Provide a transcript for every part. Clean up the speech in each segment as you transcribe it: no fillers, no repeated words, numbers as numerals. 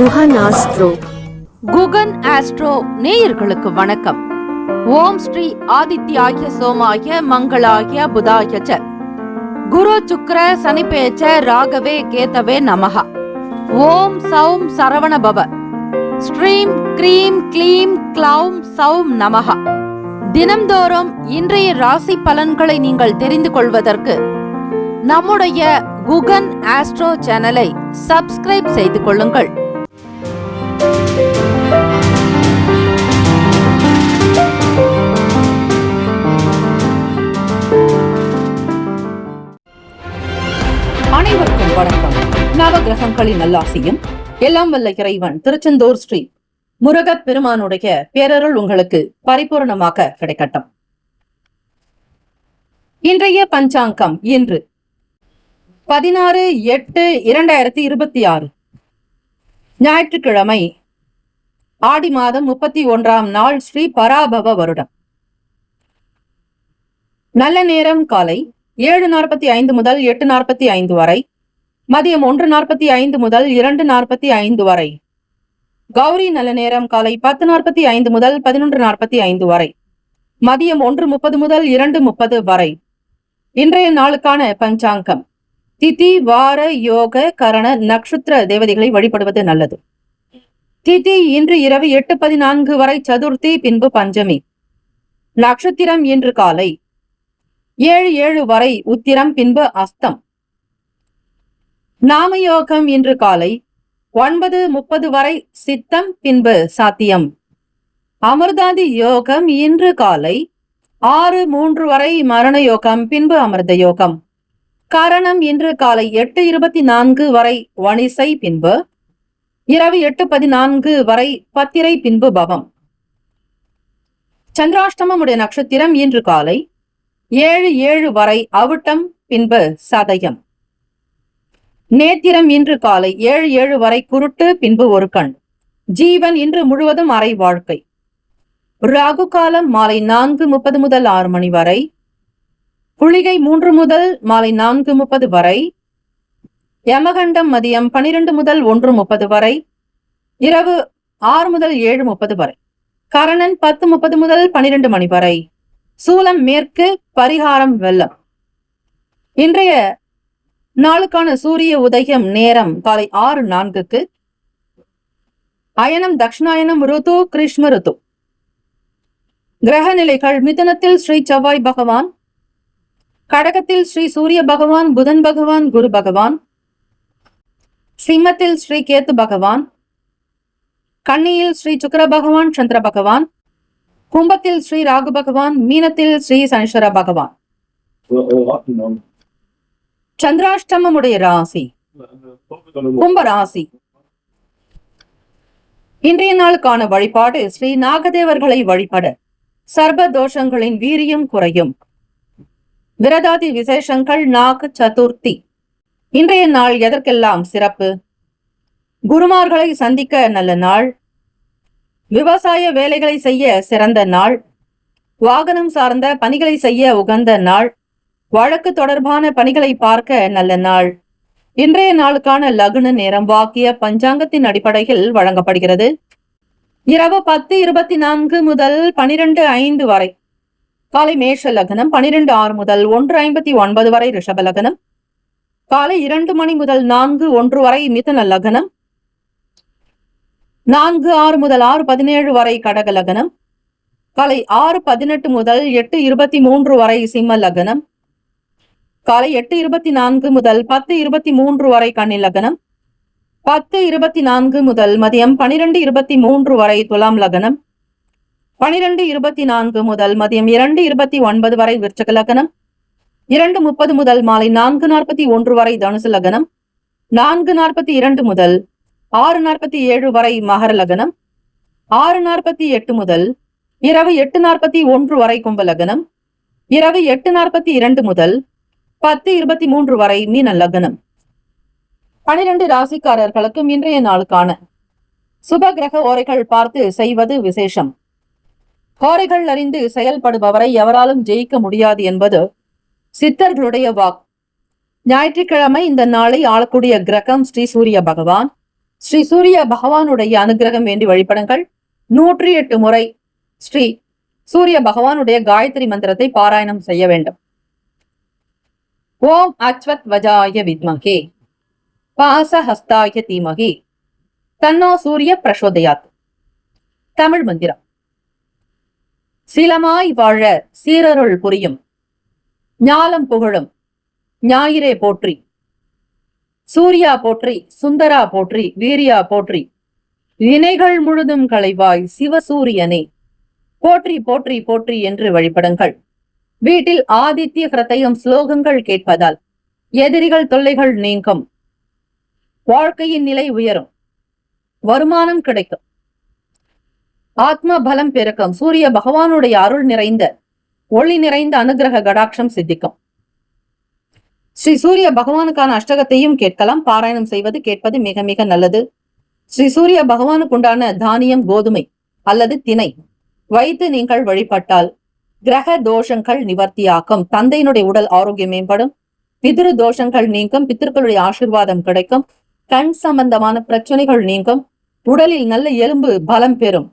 Guhan astro. Guhan astro நேயர்களுக்கு வணக்கம். ஓம் ஸ்ரீ ஆதித்யாய சோமாய மங்களாய புதாய ச குரு சுக்ர சனிபேச்ச ராகவே கேதவே நமஹ. ஓம் சௌம் சரவண பவ ஸ்ரீம் க்ரீம் க்ளீம் க்ளௌம் சௌம் நமஹ. தினம்தோறும் இன்றைய ராசி பலன்களை நீங்கள் தெரிந்து கொள்வதற்கு நம்முடைய குகன் ஆஸ்ட்ரோ சேனலை சப்ஸ்கிரைப் செய்து கொள்ளுங்கள். அனைவருக்கும் வணக்கம். நவகிரகங்களின் நல்லாசியும் எல்லாம் வல்ல இறைவன் திருச்செந்தூர் ஸ்ரீ முருகப் பெருமானுடைய பேரருள் உங்களுக்கு பரிபூர்ணமாக கிடைக்கட்டும். இன்றைய பஞ்சாங்கம் இன்று 16/8/2026 ஞாயிற்றுக்கிழமை, ஆடி மாதம் 31ஆம் நாள், ஸ்ரீ பராபவ வருடம். நல்ல நேரம் காலை 7:45 முதல் 8:45 வரை, மதியம் 1:45 முதல் 2:45 வரை. கௌரி நல்ல நேரம் காலை 10:45 முதல் 11:45 வரை, மதியம் 1:30 முதல் 2:30 வரை. இன்றைய நாளுக்கான பஞ்சாங்கம். திதி, வார, யோக, கரண, நட்சத்திர தேவதைகளை வழிபடுவது நல்லது. திதி இன்று இரவு 8:14 வரை சதுர்த்தி, பின்பு பஞ்சமி. நட்சத்திரம் இன்று காலை 7:07 வரை உத்திரம், பின்பு அஸ்தம். நாமயோகம் இன்று காலை 9:30 வரை சித்தம், பின்பு சாத்தியம். அமிர்தாதி யோகம் இன்று காலை 6:03 வரை மரண யோகம், பின்பு அமிர்த யோகம். கரணம் இன்று காலை 8:24 வரை வணிசை, பின்பு இரவு 8:14 வரை பத்திரை, பின்பு பவம். சந்திராஷ்டமமுடைய நட்சத்திரம் இன்று காலை 7:07 வரை அவிட்டம், பின்பு சதயம். நேத்திரம் இன்று காலை 7:07 வரை குருட்டு, பின்பு ஒரு கண். ஜீவன் இன்று முழுவதும் அரை வாழ்க்கை. ராகு காலம் மாலை 4:30 முதல் 6 மணி வரை. குளிகை 3 முதல் மாலை 4:30 வரை. யமகண்டம் மதியம் 12 முதல் 1:30 வரை. இரவு 6 முதல் 7:30 வரை. கரணன் 10:30 முதல் 12 மணி வரை. சூலம் மேற்கு, பரிகாரம் வெள்ளம். இன்றைய நாளுக்கான சூரிய உதயம் நேரம் காலை 6:04. அயனம் தக்ஷணாயனம், ருது கிருஷ்ண ருது. கிரக நிலைகள்: மிதுனத்தில் ஸ்ரீ செவ்வாய் பகவான், கடகத்தில் ஸ்ரீ சூரிய பகவான், புதன் பகவான், குரு பகவான். சிம்மத்தில் ஸ்ரீ கேத்து பகவான், கன்னியில் ஸ்ரீ சுக்கிர பகவான், சந்திர பகவான். கும்பத்தில் ஸ்ரீ ராகு பகவான், மீனத்தில் ஸ்ரீ சனீஸ்வர பகவான். சந்திராஷ்டமமுடைய ராசி கும்ப ராசி. இன்றைய நாளுக்கான வழிபாடு: ஸ்ரீ நாகதேவர்களை வழிபட சர்ப தோஷங்களின் வீரியம் குறையும். விரதாதி விசேஷங்கள்: நாக சதுர்த்தி. இன்றைய நாள் எதற்கெல்லாம் சிறப்பு? குருமார்களை சந்திக்க நல்ல நாள். விவசாய வேலைகளை செய்ய சிறந்த நாள். வாகனம் சார்ந்த பணிகளை செய்ய உகந்த நாள். வழக்கு தொடர்பான பணிகளை பார்க்க நல்ல நாள். இன்றைய நாளுக்கான லக்ன நேரம் வாக்கிய பஞ்சாங்கத்தின் அடிப்படையில் வழங்கப்படுகிறது. இரவு 10:24 முதல் 12:05 வரை காலை மேஷ லக்னம். 12:06 முதல் 1:59 வரை ரிஷப லக்னம். காலை 2 மணி முதல் 4:01 வரை மிதுன லக்னம். 4:06 முதல் 6:17 வரை கடக லக்னம். காலை 6:18 முதல் 8:23 வரை சிம்ம லக்னம். காலை 8:24 முதல் 10:23 வரை கன்னி லக்னம். 10:24 முதல் மதியம் 12:23 வரை துலாம் லக்னம். 12:24 முதல் மதியம் 2:29 வரை விருச்சக லக்னம். 2:30 முதல் மாலை 4:41 வரை தனுசு லக்னம். 4:42 முதல் 6:47 வரை மகர லக்னம். 6:48 முதல் இரவு 8:41 வரை கும்ப லக்னம். இரவு 8:42 முதல் 10:23 வரை மீன லக்னம். 12 ராசிக்காரர்களுக்கும் இன்றைய நாளுக்கான சுப கிரக ஓரைகள் பார்த்து செய்வது விசேஷம். ஹோரைகள் அறிந்து செயல்படுபவரை எவராலும் ஜெயிக்க முடியாது என்பது சித்தர்களுடைய வாக்கு. ஞாயிற்றுக்கிழமை இந்த நாளை ஆளக்கூடிய கிரகம் ஸ்ரீ சூரிய பகவான். ஸ்ரீ சூரிய பகவானுடைய அனுகிரகம் வேண்டி வழிபடுங்கள். 108 முறை ஸ்ரீ சூரிய பகவானுடைய காயத்ரி மந்திரத்தை பாராயணம் செய்ய வேண்டும். ஓம் அச்வத் வஜாய வித்மகே பாசஹஸ்தாய தீமகி தன்னோ சூரிய பிரசோதயாத். தமிழ் மந்திரம். சீலமாய் வாழ சீரருள் புரியும் ஞாலம் புகழும் ஞாயிறே போற்றி, சூர்யா போற்றி, சுந்தரா போற்றி, வீரியா போற்றி, வினைகள் முழுதும் களைவாய் சிவசூரியனே போற்றி போற்றி போற்றி என்று வழிபடுங்கள். வீட்டில் ஆதித்ய கிருதயம் ஸ்லோகங்கள் கேட்பதால் எதிரிகள் தொல்லைகள் நீங்கும், வாழ்க்கையின் நிலை உயரும், வருமானம் கிடைக்கும், ஆத்ம பலம் பெருக்கும், சூரிய பகவானுடைய அருள் நிறைந்த ஒளி நிறைந்த அனுகிரக கடாட்சம் சித்திக்கும். ஸ்ரீ சூரிய பகவானுக்கான அஷ்டகத்தையும் கேட்கலாம். பாராயணம் செய்வது கேட்பது மிக மிக நல்லது. ஸ்ரீ சூரிய பகவானுக்கு உண்டான தானியம் கோதுமை அல்லது திணை வைத்து நீங்கள் வழிபட்டால் கிரக தோஷங்கள் நிவர்த்தியாக்கும், தந்தையினுடைய உடல் ஆரோக்கியம் மேம்படும், பிதிரு தோஷங்கள் நீங்கும், பித்திருக்களுடைய ஆசீர்வாதம் கிடைக்கும், கண் சம்பந்தமான பிரச்சனைகள் நீங்கும், உடலில் நல்ல எலும்பு பலம் பெறும்,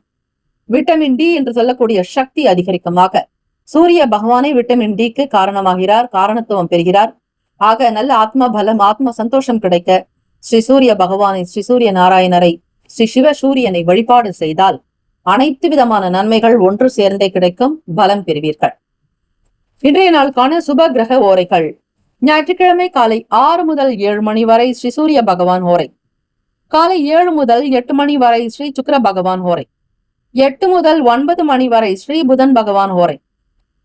விட்டமின் டி என்று சொல்லக்கூடிய சக்தி அதிகரிக்குமாக சூரிய பகவானை விட்டமின் டிக்கு காரணமாகிறார், காரணத்துவம் பெறுகிறார். ஆக நல்ல ஆத்ம பலம் ஆத்ம சந்தோஷம் கிடைக்க ஸ்ரீ சூரிய பகவானை ஸ்ரீ சூரிய நாராயணரை ஸ்ரீ சிவ சூரியனை வழிபாடு செய்தால் அனைத்து விதமான நன்மைகள் ஒன்று சேர்ந்தே கிடைக்கும், பலம் பெறுவீர்கள். இன்றைய நாளுக்கான சுப கிரக ஓரைகள். ஞாயிற்றுக்கிழமை காலை 6 முதல் 7 மணி வரை ஸ்ரீ சூரிய பகவான் ஓரை, காலை 7 முதல் 8 மணி வரை ஸ்ரீ சுக்கிர பகவான் ஓரை, 8 முதல் 9 மணி வரை ஸ்ரீ புதன் பகவான் ஓரை,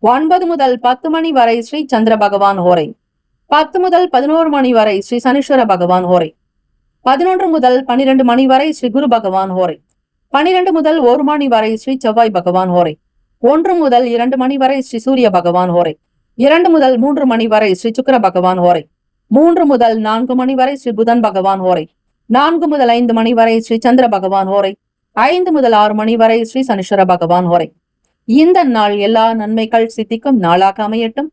9 முதல் 10 மணி வரை ஸ்ரீ சந்திர பகவான் ஓரை, 10 முதல் 11 மணி வரை ஸ்ரீ சனீஸ்வர பகவான் ஓரை, 11 முதல் 12 மணி வரை ஸ்ரீ குரு பகவான் ஓரை, 12 முதல் 1 மணி வரை ஸ்ரீ செவ்வாய் பகவான் ஓரை, 1 முதல் 2 மணி வரை ஸ்ரீ சூரிய பகவான் ஓரை, 2 முதல் 3 மணி வரை ஸ்ரீ சுக்கிர பகவான் ஓரை, 3 முதல் 4 மணி வரை ஸ்ரீ புதன் பகவான் ஓரை, 4 முதல் 5 மணி வரை ஸ்ரீ சந்திர பகவான் ஓரை, 5 முதல் 6 மணி வரை ஸ்ரீ சனீஸ்வர பகவான் ஓரை. இந்த நாள் எல்லா நன்மைகள் சித்திக்கும் நாளாக அமையட்டும்.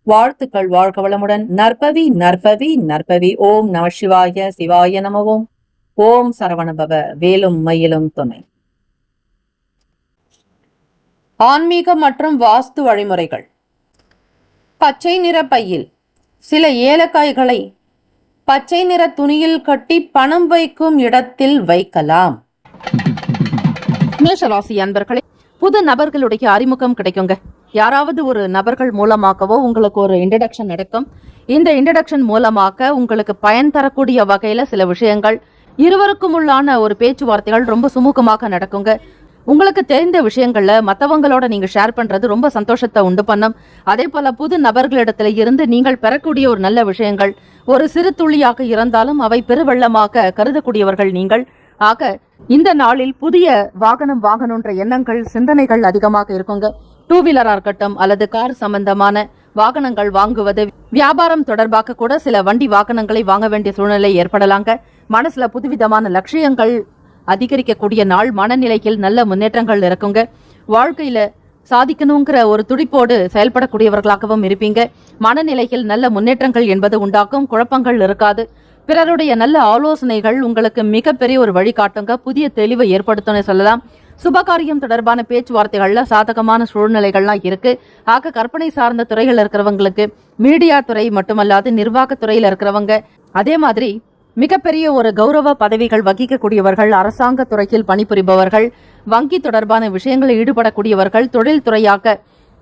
வாழ்த்துக்கள். வாழ்க வளமுடன். நற்பவி நற்பவி நற்பவி. ஓம் நம சிவாய. சிவாய நம. ஓம் சரவணபவ. வேலும் மயிலும் துணை. ஆன்மீகம் மற்றும் வாஸ்து வழிமுறைகள். பச்சை நிற பையில் சில ஏலக்காய்களை பச்சை நிற துணியில் கட்டி பணம் வைக்கும் இடத்தில் வைக்கலாம். மேஷராசி அன்பர்களே, புது நபர்களுடைய அறிமுகம் கிடைக்குங்க. யாராவது ஒரு நபர்கள் மூலமாகவோ உங்களுக்கு ஒரு இன்ட்ரடக்ஷன் நடக்கும். இந்த இன்ட்ரடக்ஷன் மூலமாக உங்களுக்கு பயன் தரக்கூடிய வகையில சில விஷயங்கள், இருவருக்கும் உள்ளான ஒரு பேச்சுவார்த்தைகள் ரொம்ப சுமூகமாக நடக்குங்க. உங்களுக்கு தெரிந்த விஷயங்கள்ல மற்றவங்களோட நீங்க ஷேர் பண்றது ரொம்ப சந்தோஷத்தை உண்டு பண்ணும். அதே போல புது நபர்களிடத்துல இருந்து நீங்கள் பெறக்கூடிய ஒரு நல்ல விஷயங்கள் ஒரு சிறு துளியாக இருந்தாலும் அவை பெருவெள்ளமாக கருதக்கூடியவர்கள் நீங்கள். ஆக இந்த நாளில் புதிய வாகனம் வாங்கணுன்ற எண்ணங்கள் சிந்தனைகள் அதிகமாக இருக்குங்க. 2 வீலரா இருக்கட்டும் அல்லது கார் சம்பந்தமான வாகனங்கள் வாங்குவது, வியாபாரம் தொடர்பாக கூட சில வண்டி வாகனங்களை வாங்க வேண்டிய சூழ்நிலை ஏற்படலாங்க. மனசுல புதுவிதமான லட்சியங்கள் அதிகரிக்கக்கூடிய நாள். மனநிலையில் நல்ல முன்னேற்றங்கள் இருக்குங்க. வாழ்க்கையில சாதிக்கணுங்கிற ஒரு துடிப்போடு செயல்படக்கூடியவர்களாகவும் இருப்பீங்க. மனநிலையில் நல்ல முன்னேற்றங்கள் என்பது உண்டாக்கும். குழப்பங்கள் இருக்காது. பிறருடைய நல்ல ஆலோசனைகள் உங்களுக்கு மிகப்பெரிய ஒரு வழிகாட்டுங்க. புதிய தெளிவை ஏற்படுத்தும்னு சொல்லலாம். சுபகாரியம் தொடர்பான பேச்சுவார்த்தைகள்ல சாதகமான சூழ்நிலைகள்லாம் இருக்கு. ஆக கற்பனை சார்ந்த துறைகள் இருக்கிறவங்களுக்கு, மீடியா துறை மட்டுமல்லாது நிர்வாகத்துறையில இருக்கிறவங்க, அதே மாதிரி மிகப்பெரிய ஒரு கௌரவ பதவிகள் வகிக்கக்கூடியவர்கள், அரசாங்க துறையில் பணிபுரிபவர்கள், வங்கி தொடர்பான விஷயங்களில் ஈடுபடக்கூடியவர்கள், தொழில் துறையாக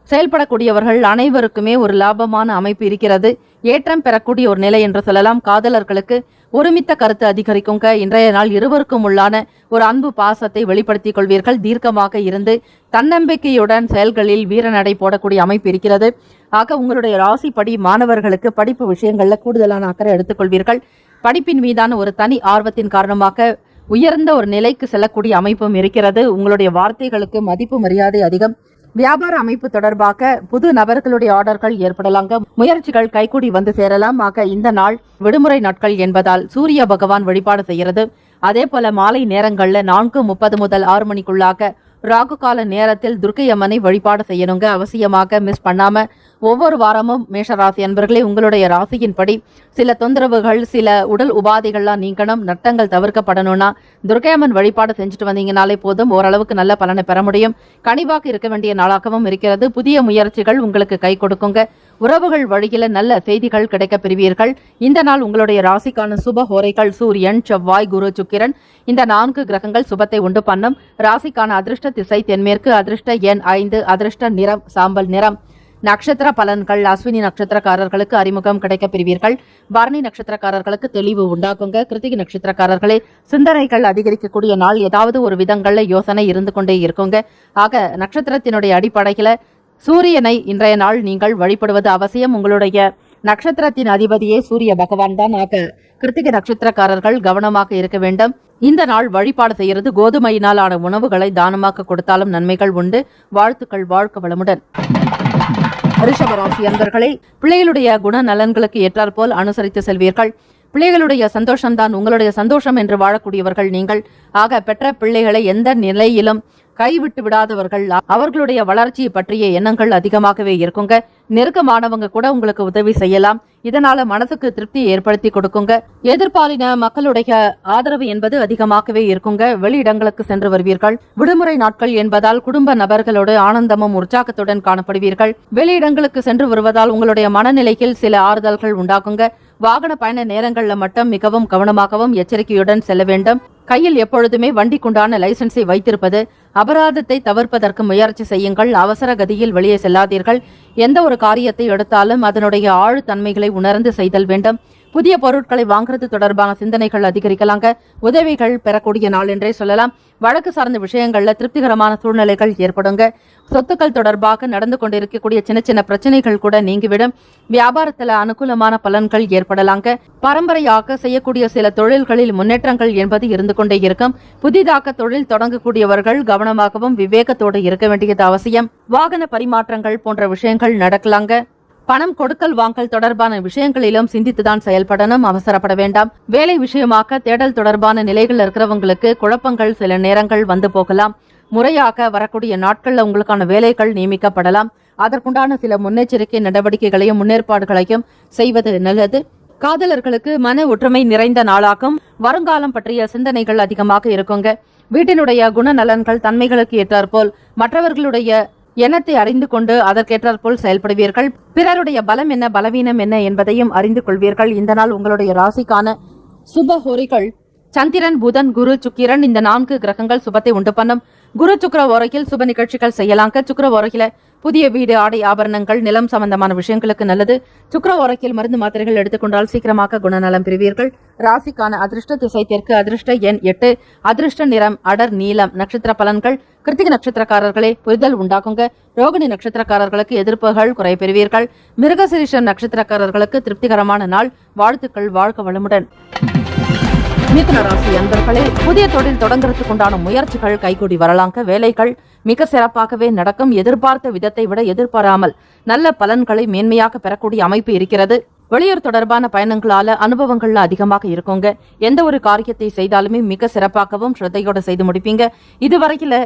செயல்படக்கூடியவர்கள் அனைவருக்குமே ஒரு லாபமான அமைப்பு இருக்கிறது. ஏற்றம் பெறக்கூடிய ஒரு நிலை என்று சொல்லலாம். காதலர்களுக்கு ஒருமித்த கருத்து அதிகரிக்குங்க. இன்றைய நாள் இருவருக்கும் உள்ளான ஒரு அன்பு பாசத்தை வெளிப்படுத்திக் கொள்வீர்கள். தீர்க்கமாக இருந்து தன்னம்பிக்கையுடன் செயல்களில் வீரநடை போடக்கூடிய அமைப்பு இருக்கிறது. ஆக உங்களுடைய ராசிப்படி மாணவர்களுக்கு படிப்பு விஷயங்கள்ல கூடுதலான அக்கறை எடுத்துக்கொள்வீர்கள். படிப்பின் மீதான ஒரு தனி ஆர்வத்தின் காரணமாக உயர்ந்த ஒரு நிலைக்கு செல்லக்கூடிய அமைப்பும் இருக்கிறது. உங்களுடைய வார்த்தைகளுக்கு மதிப்பு மரியாதை அதிகம். வியாபார அமைப்பு தொடர்பாக புது நபர்களுடைய ஆர்டர்கள் ஏற்படலாங்க. முயற்சிகள் கைகூடி வந்து சேரலாம். ஆக இந்த நாள் விடுமுறை நாட்கள் என்பதால் சூரிய பகவான் வழிபாடு செய்கிறது. அதே போல மாலை நேரங்கள்ல 4:30 முதல் 6 மணிக்குள்ளாக ராகு கால நேரத்தில் துர்க்கை அம்மனை வழிபாடு செய்யணுங்க. அவசியமாக மிஸ் பண்ணாம ஒவ்வொரு வாரமும் மேஷராசி அன்பர்களே உங்களுடைய ராசியின்படி சில தொந்தரவுகள், சில உடல் உபாதைகள்லாம் நீக்கணும், நட்டங்கள் தவிர்க்கப்படணும்னா துர்க்கையம்மன் வழிபாடு செஞ்சுட்டு வந்தீங்கனாலே போதும், ஓரளவுக்கு நல்ல பலனை பெற முடியும். கனிவாக இருக்க வேண்டிய நாளாகவும் இருக்கிறது. புதிய முயற்சிகள் உங்களுக்கு கை கொடுக்குங்க. உறவுகள் வழியில நல்ல செய்திகள் கிடைக்க பெறுவீர்கள். இந்த நாள் உங்களுடைய ராசிக்கான சுப ஹோரைகள் சூரியன், செவ்வாய், குரு, சுக்கிரன் இந்த 4 கிரகங்கள் சுபத்தை உண்டு பண்ணும். ராசிக்கான அதிர்ஷ்ட திசை தென்மேற்கு, அதிர்ஷ்ட எண் 5, அதிர்ஷ்ட நிறம் சாம்பல் நிறம். நட்சத்திர பலன்கள். அஸ்வினி நட்சத்திரக்காரர்களுக்கு அறிமுகம் கிடைக்க பெறுவீர்கள். பரணி நட்சத்திரக்காரர்களுக்கு தெளிவு உண்டாக்குங்க. கிருத்திகை நட்சத்திரக்காரர்களே சிந்தனைகள் அதிகரிக்கக்கூடிய நாள். ஏதாவது ஒரு விதங்கள்ல யோசனை இருந்து கொண்டே இருக்குங்க. ஆக நட்சத்திரத்தினுடைய அடிப்படையில சூரியனை இன்றைய நாள் நீங்கள் வழிபடுவது அவசியம். உங்களுடைய நட்சத்திரத்தின் அதிபதியே சூரிய பகவான் தான். ஆக கிருத்திகை நட்சத்திரக்காரர்கள் கவனமாக இருக்க வேண்டும். இந்த நாள் வழிபாடு செய்யறது கோதுமையினால் ஆன உணவுகளை தானமாக கொடுத்தாலும் நன்மைகள் உண்டு. வாழ்த்துக்கள். வாழ்க வளமுடன். ரிஷபராசி அன்பர்களே, பிள்ளைகளுடைய குண நலன்களுக்கு ஏற்றாற்போல் அனுசரித்து செல்வீர்கள். பிள்ளைகளுடைய சந்தோஷம்தான் உங்களுடைய சந்தோஷம் என்று வாழக்கூடியவர்கள் நீங்கள். ஆக பெற்ற பிள்ளைகளை எந்த நிலையிலும் கைவிட்டு விடாதவர்கள். அவர்களுடைய வளர்ச்சியை பற்றிய எண்ணங்கள் அதிகமாகவே இருக்குங்க. நெருக்கமானவங்க கூட உங்களுக்கு உதவி செய்யலாம். இதனால மனசுக்கு திருப்தியை ஏற்படுத்தி கொடுக்குங்க. எதிர்பாலின மக்களுடைய ஆதரவு என்பது அதிகமாகவே இருக்குங்க. வெளியிடங்களுக்கு சென்று வருவீர்கள். விடுமுறை நாட்கள் என்பதால் குடும்ப நபர்களோடு ஆனந்தமும் உற்சாகத்துடன் காணப்படுவீர்கள். வெளியிடங்களுக்கு சென்று வருவதால் உங்களுடைய மனநிலையில் சில ஆறுதல்கள் உண்டாகுங்க. வாகன பயண நேரங்கள்ல மட்டும் மிகவும் கவனமாகவும் எச்சரிக்கையுடன் செல்ல வேண்டும். கையில் எப்பொழுதுமே வண்டிக்குண்டான லைசன்ஸை வைத்திருப்பது. அபராதத்தை தவிர்ப்பதற்கு முயற்சி செய்யுங்கள். அவசர கதியில் வெளியே செல்லாதீர்கள். எந்த ஒரு காரியத்தை எடுத்தாலும் அதனுடைய ஆழ்தன்மைகளை உணர்ந்து செய்தல் வேண்டும். புதிய பொருட்களை வாங்குறது தொடர்பான சிந்தனைகள் அதிகரிக்கலாங்க. உதவிகள் பெறக்கூடிய நாள் என்றே சொல்லலாம். வழக்கு சார்ந்த விஷயங்கள்ல திருப்திகரமான சூழ்நிலைகள் ஏற்படுங்க. சொத்துக்கள் தொடர்பாக நடந்து கொண்டிருக்கக்கூடிய சின்ன சின்ன பிரச்சனைகள் கூட நீங்கிவிடும். வியாபாரத்துல அனுகூலமான பலன்கள் ஏற்படலாங்க. பரம்பரையாக செய்யக்கூடிய சில தொழில்களில் முன்னேற்றங்கள் என்பது இருந்து கொண்டே இருக்கும். புதிதாக தொழில் தொடங்கக்கூடியவர்கள் கவனமாகவும் விவேகத்தோடு இருக்க வேண்டியது அவசியம். வாகன பரிமாற்றங்கள் போன்ற விஷயங்கள் நடக்கலாங்க. பணம் கொடுக்கல் வாங்கல் தொடர்பான விஷயங்களிலும் சிந்தித்துதான் செயல்படணும். அவசரப்பட வேண்டாம். வேலை விஷயமாக தேடல் தொடர்பான நிலைகள் இருக்கிறவங்களுக்கு குழப்பங்கள் சில நேரங்கள் வந்து போகலாம். முறையாக வரக்கூடிய நாட்கள்ல உங்களுக்கான வேலைகள் நியமிக்கப்படலாம். அதற்குண்டான சில முன்னெச்சரிக்கை நடவடிக்கைகளையும் முன்னேற்பாடுகளையும் செய்வது நல்லது. காதலர்களுக்கு மன ஒற்றுமை நிறைந்த நாளாகும். வருங்காலம் பற்றிய சிந்தனைகள் அதிகமாக இருக்குங்க. வீட்டினுடைய குணநலன்கள் தன்மைகளுக்கு ஏற்றாற்போல் மற்றவர்களுடைய எண்ணத்தை அறிந்து கொண்டு அதற்கேற்றாற்போல் செயல்படுவீர்கள். பிறருடைய பலம் என்ன, பலவீனம் என்ன என்பதையும் அறிந்து கொள்வீர்கள். இந்த நாள் உங்களுடைய ராசிக்கான சுப ஹோரைகள் சந்திரன், புதன், குரு, சுக்கிரன் இந்த 4 கிரகங்கள் சுபத்தை உண்டு பண்ணும். குரு சுக்கிர ஓரையில் சுப நிகழ்ச்சிகள் செய்யலாங்க. சுக்கிர ஓரையில புதிய வீடு, ஆடை, ஆபரணங்கள், நிலம் சம்பந்தமான விஷயங்களுக்கு நல்லது. சுக்கிர ஓரையில் மருந்து மாத்திரைகள் எடுத்துக்கொண்டால் சீக்கிரமாக குணநலம் பெறுவீர்கள். ராசிக்கான அதிர்ஷ்ட திசை தெற்கு, அதிர்ஷ்ட எண் 8, அதிர்ஷ்ட நிறம் அடர் நீலம். நட்சத்திர பலன்கள். கிருத்திகை நட்சத்திரக்காரர்களே புரிதல் உண்டாகுங்க. ரோகிணி நட்சத்திரக்காரர்களுக்கு எதிர்ப்புகள் குறை பெறுவீர்கள். மிருகசீரிஷம் நட்சத்திரக்காரர்களுக்கு திருப்திகரமான நாள். வாழ்த்துக்கள். வாழ்க வளமுடன். மிதுன ராசி அன்பர்களே, புதிய தொழில் தொடங்குறதுக்கு உண்டான முயற்சிகள் கைகூடி வரலாங்க. வேலைகள் மிக சிறப்பாகவே நடக்கும். எதிர்பார்த்த விதத்தை விட எதிர்பாராமல் நல்ல பலன்களை மேன்மையாக பெறக்கூடிய அமைப்பு இருக்கிறது. வெளியூர் தொடர்பான பயணங்களால அனுபவங்கள்ல அதிகமாக இருக்குங்க. எந்த ஒரு காரியத்தை செய்தாலுமே மிக சிறப்பாகவும் ஸ்ரத்தையோடு செய்து முடிப்பீங்க. இதுவரையில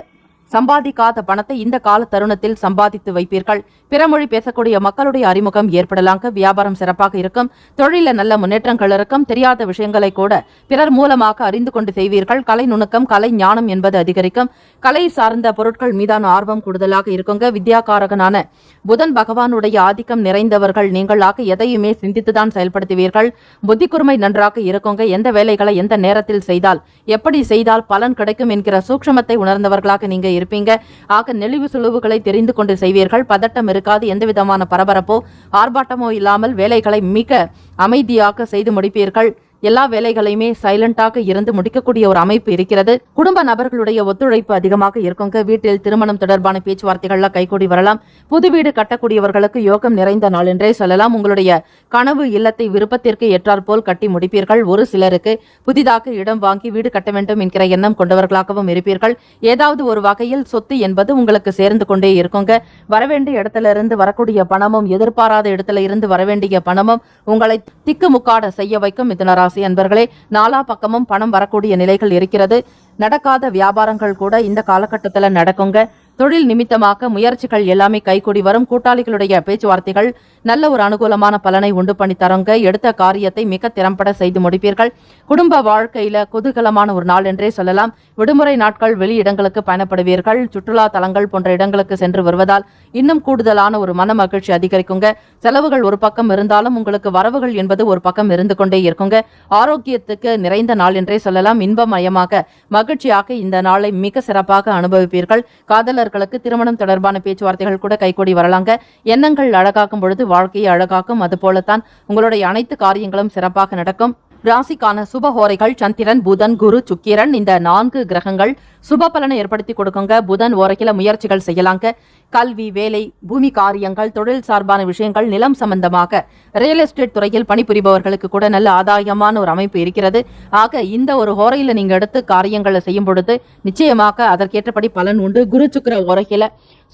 சம்பாதிக்காத பணத்தை இந்த கால தருணத்தில் சம்பாதித்து வைப்பீர்கள். பிறமொழி பேசக்கூடிய மக்களுடைய அறிமுகம் ஏற்படலாங்க. வியாபாரம் சிறப்பாக இருக்கும். தொழில நல்ல முன்னேற்றங்கள் இருக்கும். தெரியாத விஷயங்களை கூட பிறர் மூலமாக அறிந்து கொண்டு செய்வீர்கள். கலை நுணுக்கம், கலை ஞானம் என்பது அதிகரிக்கும். கலை சார்ந்த பொருட்கள் மீதான ஆர்வம் கூடுதலாக இருக்குங்க. வித்யாகாரகனான புதன் பகவானுடைய ஆதிக்கம் நிறைந்தவர்கள் நீங்களாக எதையுமே சிந்தித்துதான் செயல்படுத்துவீர்கள். புத்தி கூர்மை நன்றாக இருக்குங்க. எந்த வேலைகளை எந்த நேரத்தில் செய்தால் எப்படி செய்தால் பலன் கிடைக்கும் என்கிற சூக்ஷமத்தை உணர்ந்தவர்களாக நீங்க இருப்பீங்க. ஆக நெளிவு சுழிவுகளை தெரிந்து கொண்டு செய்வீர்கள். பதட்டம் இருக்காது. எந்த விதமான பரபரப்போ ஆர்ப்பாட்டமோ இல்லாமல் வேலைகளை மிக அமைதியாக செய்து முடிப்பீர்கள். எல்லா வேலைகளையுமே சைலண்டாக இருந்து முடிக்கக்கூடிய ஒரு அமைப்பு இருக்கிறது. குடும்ப நபர்களுடைய ஒத்துழைப்பு அதிகமாக இருக்குங்க. வீட்டில் திருமணம் தொடர்பான பேச்சுவார்த்தைகள்ல கைகூடி வரலாம். புது வீடு கட்டக்கூடியவர்களுக்கு யோகம் நிறைந்த நாள் என்றே சொல்லலாம். உங்களுடைய கனவு இல்லத்தை விருப்பத்திற்கு ஏற்றாற்போல் கட்டி முடிப்பீர்கள். ஒரு சிலருக்கு புதிதாக இடம் வாங்கி வீடு கட்ட வேண்டும் என்கிற எண்ணம் கொண்டவர்களாகவும் இருப்பீர்கள். ஏதாவது ஒரு வகையில் சொத்து என்பது உங்களுக்கு சேர்ந்து கொண்டே இருக்குங்க. வரவேண்டிய இடத்துல இருந்து வரக்கூடிய பணமும் எதிர்பாராத இடத்துல இருந்து வரவேண்டிய பணமும் உங்களை திக்குமுக்காட செய்ய வைக்கும். மிதுன ராசி அன்பர்களே, நாலா பக்கமும் பணம் வரக்கூடிய நிலைகள் இருக்கிறது. நடக்காத வியாபாரங்கள் கூட இந்த காலகட்டத்தில் நடக்குங்க. தொழில் நிமித்தமாக முயற்சிகள் எல்லாமே கைகூடி வரும். கூட்டாளிகளுடைய பேச்சுவார்த்தைகள் நல்ல ஒரு அனுகூலமான பலனை உண்டு பண்ணி தருங்க. எடுத்த காரியத்தை மிக திறம்பட செய்து முடிப்பீர்கள். குடும்ப வாழ்க்கையில குதூகலமான ஒரு நாள் என்றே சொல்லலாம். விடுமுறை நாட்கள் வெளியிடங்களுக்கு பயணப்படுவீர்கள். சுற்றுலா தலங்கள் போன்ற இடங்களுக்கு சென்று வருவதால் இன்னும் கூடுதலான ஒரு மன மகிழ்ச்சி அதிகரிக்குங்க. செலவுகள் ஒரு பக்கம் இருந்தாலும் உங்களுக்கு வரவுகள் என்பது ஒரு பக்கம் இருந்து கொண்டே இருக்குங்க. ஆரோக்கியத்துக்கு நிறைந்த நாள் என்றே சொல்லலாம். இன்பமயமாக மகிழ்ச்சியாக இந்த நாளை மிக சிறப்பாக அனுபவிப்பீர்கள். காதலர்களுக்கு திருமணம் தொடர்பான பேச்சுவார்த்தைகள் கூட கைகூடி வரலாங்க. எண்ணங்கள் அழகாக்கும் பொழுது வாழ்க்கையை அழகாக்கும். அது போலத்தான் உங்களுடைய அனைத்து காரியங்களும் சிறப்பாக நடக்கும். ராசிக்கான சுபஹோரைகள் சந்திரன், புதன், குரு, சுக்கிரன் இந்த 4 கிரகங்கள் சுப பலனை ஏற்படுத்தி கொடுக்குங்க. புதன் ஓரையில முயற்சிகள் செய்யலாங்க. கல்வி, வேலை, பூமி காரியங்கள், தொழில் சார்பான விஷயங்கள், நிலம் சம்பந்தமாக ரியல் எஸ்டேட் துறையில் பணிபுரிபவர்களுக்கு கூட நல்ல ஆதாயமான ஒரு அமைப்பு இருக்கிறது. ஆக இந்த ஒரு ஹோரையில நீங்க எடுத்து காரியங்களை செய்யும் பொழுது நிச்சயமாக அதற்கேற்றபடி பலன் உண்டு. குரு சுக்கிர ஓரையில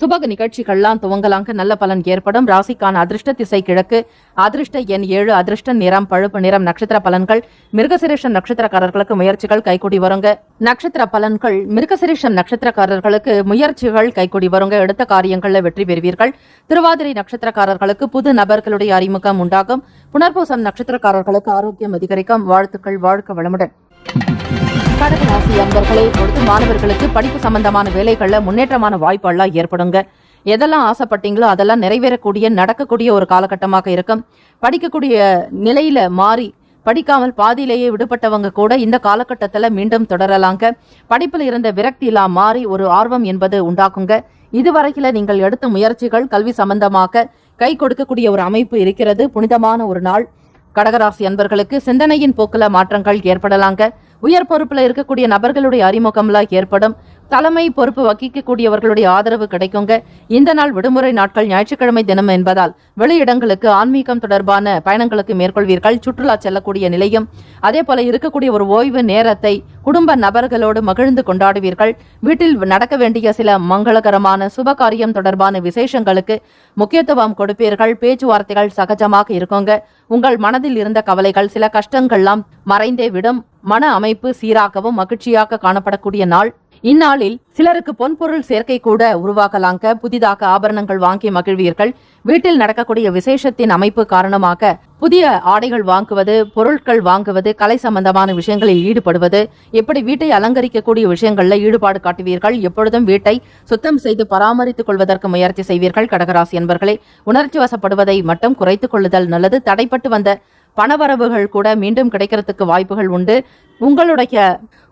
சுபக நிகழ்ச்சிகள்லாம் துவங்கலாங்க. நல்ல பலன் ஏற்படும். ராசிக்கான அதிர்ஷ்ட திசை கிழக்கு, அதிர்ஷ்ட எண் 7, அதிர்ஷ்ட நிறம் பழுப்பு நிறம். நட்சத்திர பலன்கள் மிருகசிரீஷம் நட்சத்திரக்காரர்களுக்கு முயற்சிகள் கைகூடி வருங்க. நட்சத்திர பலன்கள் மிருகசிரீஷம் நட்சத்திரக்காரர்களுக்கு முயற்சிகள் கைகூடி வருங்க. எடுத்த காரியங்கள்ல வெற்றி பெறுவீர்கள். திருவாதிரை நட்சத்திரக்காரர்களுக்கு புது நபர்களுடைய அறிமுகம் உண்டாகும். புனர்பூசம் நட்சத்திரக்காரர்களுக்கு ஆரோக்கியம் அதிகரிக்கும். வாழ்த்துக்கள். வாழ்க்கை வளமுடன். கடகராசி அன்பர்களே, பொழுது மாணவர்களுக்கு படிப்பு சம்பந்தமான வேலைகள்ல முன்னேற்றமான வாய்ப்புகள்லாம் ஏற்படுங்க. எதெல்லாம் ஆசைப்பட்டீங்களோ அதெல்லாம் நிறைவேறக்கூடிய நடக்கக்கூடிய ஒரு காலகட்டமாக இருக்கும். படிக்கக்கூடிய நிலையில மாறி படிக்காமல் பாதியிலேயே விடுபட்டவங்க கூட இந்த காலகட்டத்துல மீண்டும் தொடரலாங்க. படிப்புல இருந்த விரக்தி எல்லாம் மாறி ஒரு ஆர்வம் என்பது உண்டாக்குங்க. இதுவரையில நீங்கள் எடுத்த முயற்சிகள் கல்வி சம்பந்தமாக கை கொடுக்கக்கூடிய ஒரு அமைப்பு இருக்கிறது. புனிதமான ஒரு நாள். கடகராசி அன்பர்களுக்கு சிந்தனையின் போக்குல மாற்றங்கள் ஏற்படலாங்க. உயர் பொறுப்புல இருக்கக்கூடிய நபர்களுடைய அறிமுகம்லாம் ஏற்படும். தலைமை பொறுப்பு வகிக்கக்கூடியவர்களுடைய ஆதரவு கிடைக்குங்க. இந்த நாள் விடுமுறை நாட்கள், ஞாயிற்றுக்கிழமை தினம் என்பதால் வெளியிடங்களுக்கு ஆன்மீகம் தொடர்பான பயணங்களுக்கு மேற்கொள்வீர்கள். சுற்றுலா செல்லக்கூடிய நிலையும் அதே போல இருக்கக்கூடிய ஒரு ஓய்வு நேரத்தை குடும்ப நபர்களோடு மகிழ்ந்து கொண்டாடுவீர்கள். வீட்டில் நடக்க வேண்டிய சில மங்களகரமான சுபகாரியம் தொடர்பான விசேஷங்களுக்கு முக்கியத்துவம் கொடுப்பீர்கள். பேச்சுவார்த்தைகள் சகஜமாக இருக்குங்க. உங்கள் மனதில் இருந்த கவலைகள், சில கஷ்டங்கள்லாம் மறைந்தே விடும். மன அமைப்பு சீராகவும் மகிழ்ச்சியாக காணப்படக்கூடிய நாள். இந்நாளில் சிலருக்கு பொன்பொருள் சேர்க்கை கூட உருவாக்கலாங்க. புதிதாக ஆபரணங்கள் வாங்கி மகிழ்வீர்கள். வீட்டில் நடக்கக்கூடிய விசேஷத்தின் அமைப்பு காரணமாக புதிய ஆடைகள் வாங்குவது, பொருட்கள் வாங்குவது, கலை சம்பந்தமான விஷயங்களில் ஈடுபடுவது, எப்படி வீட்டை அலங்கரிக்கக்கூடிய விஷயங்கள்ல ஈடுபாடு காட்டுவீர்கள். எப்பொழுதும் வீட்டை சுத்தம் செய்து பராமரித்துக் கொள்வதற்கு முயற்சி செய்வீர்கள். கடகராசி என்பர்களே, உணர்ச்சி வசப்படுவதை மட்டும் குறைத்துக் கொள்ளுதல் நல்லது. தடைப்பட்டு வந்த பணவரவுகள் கூட மீண்டும் கிடைக்கிறதுக்கு வாய்ப்புகள் உண்டு.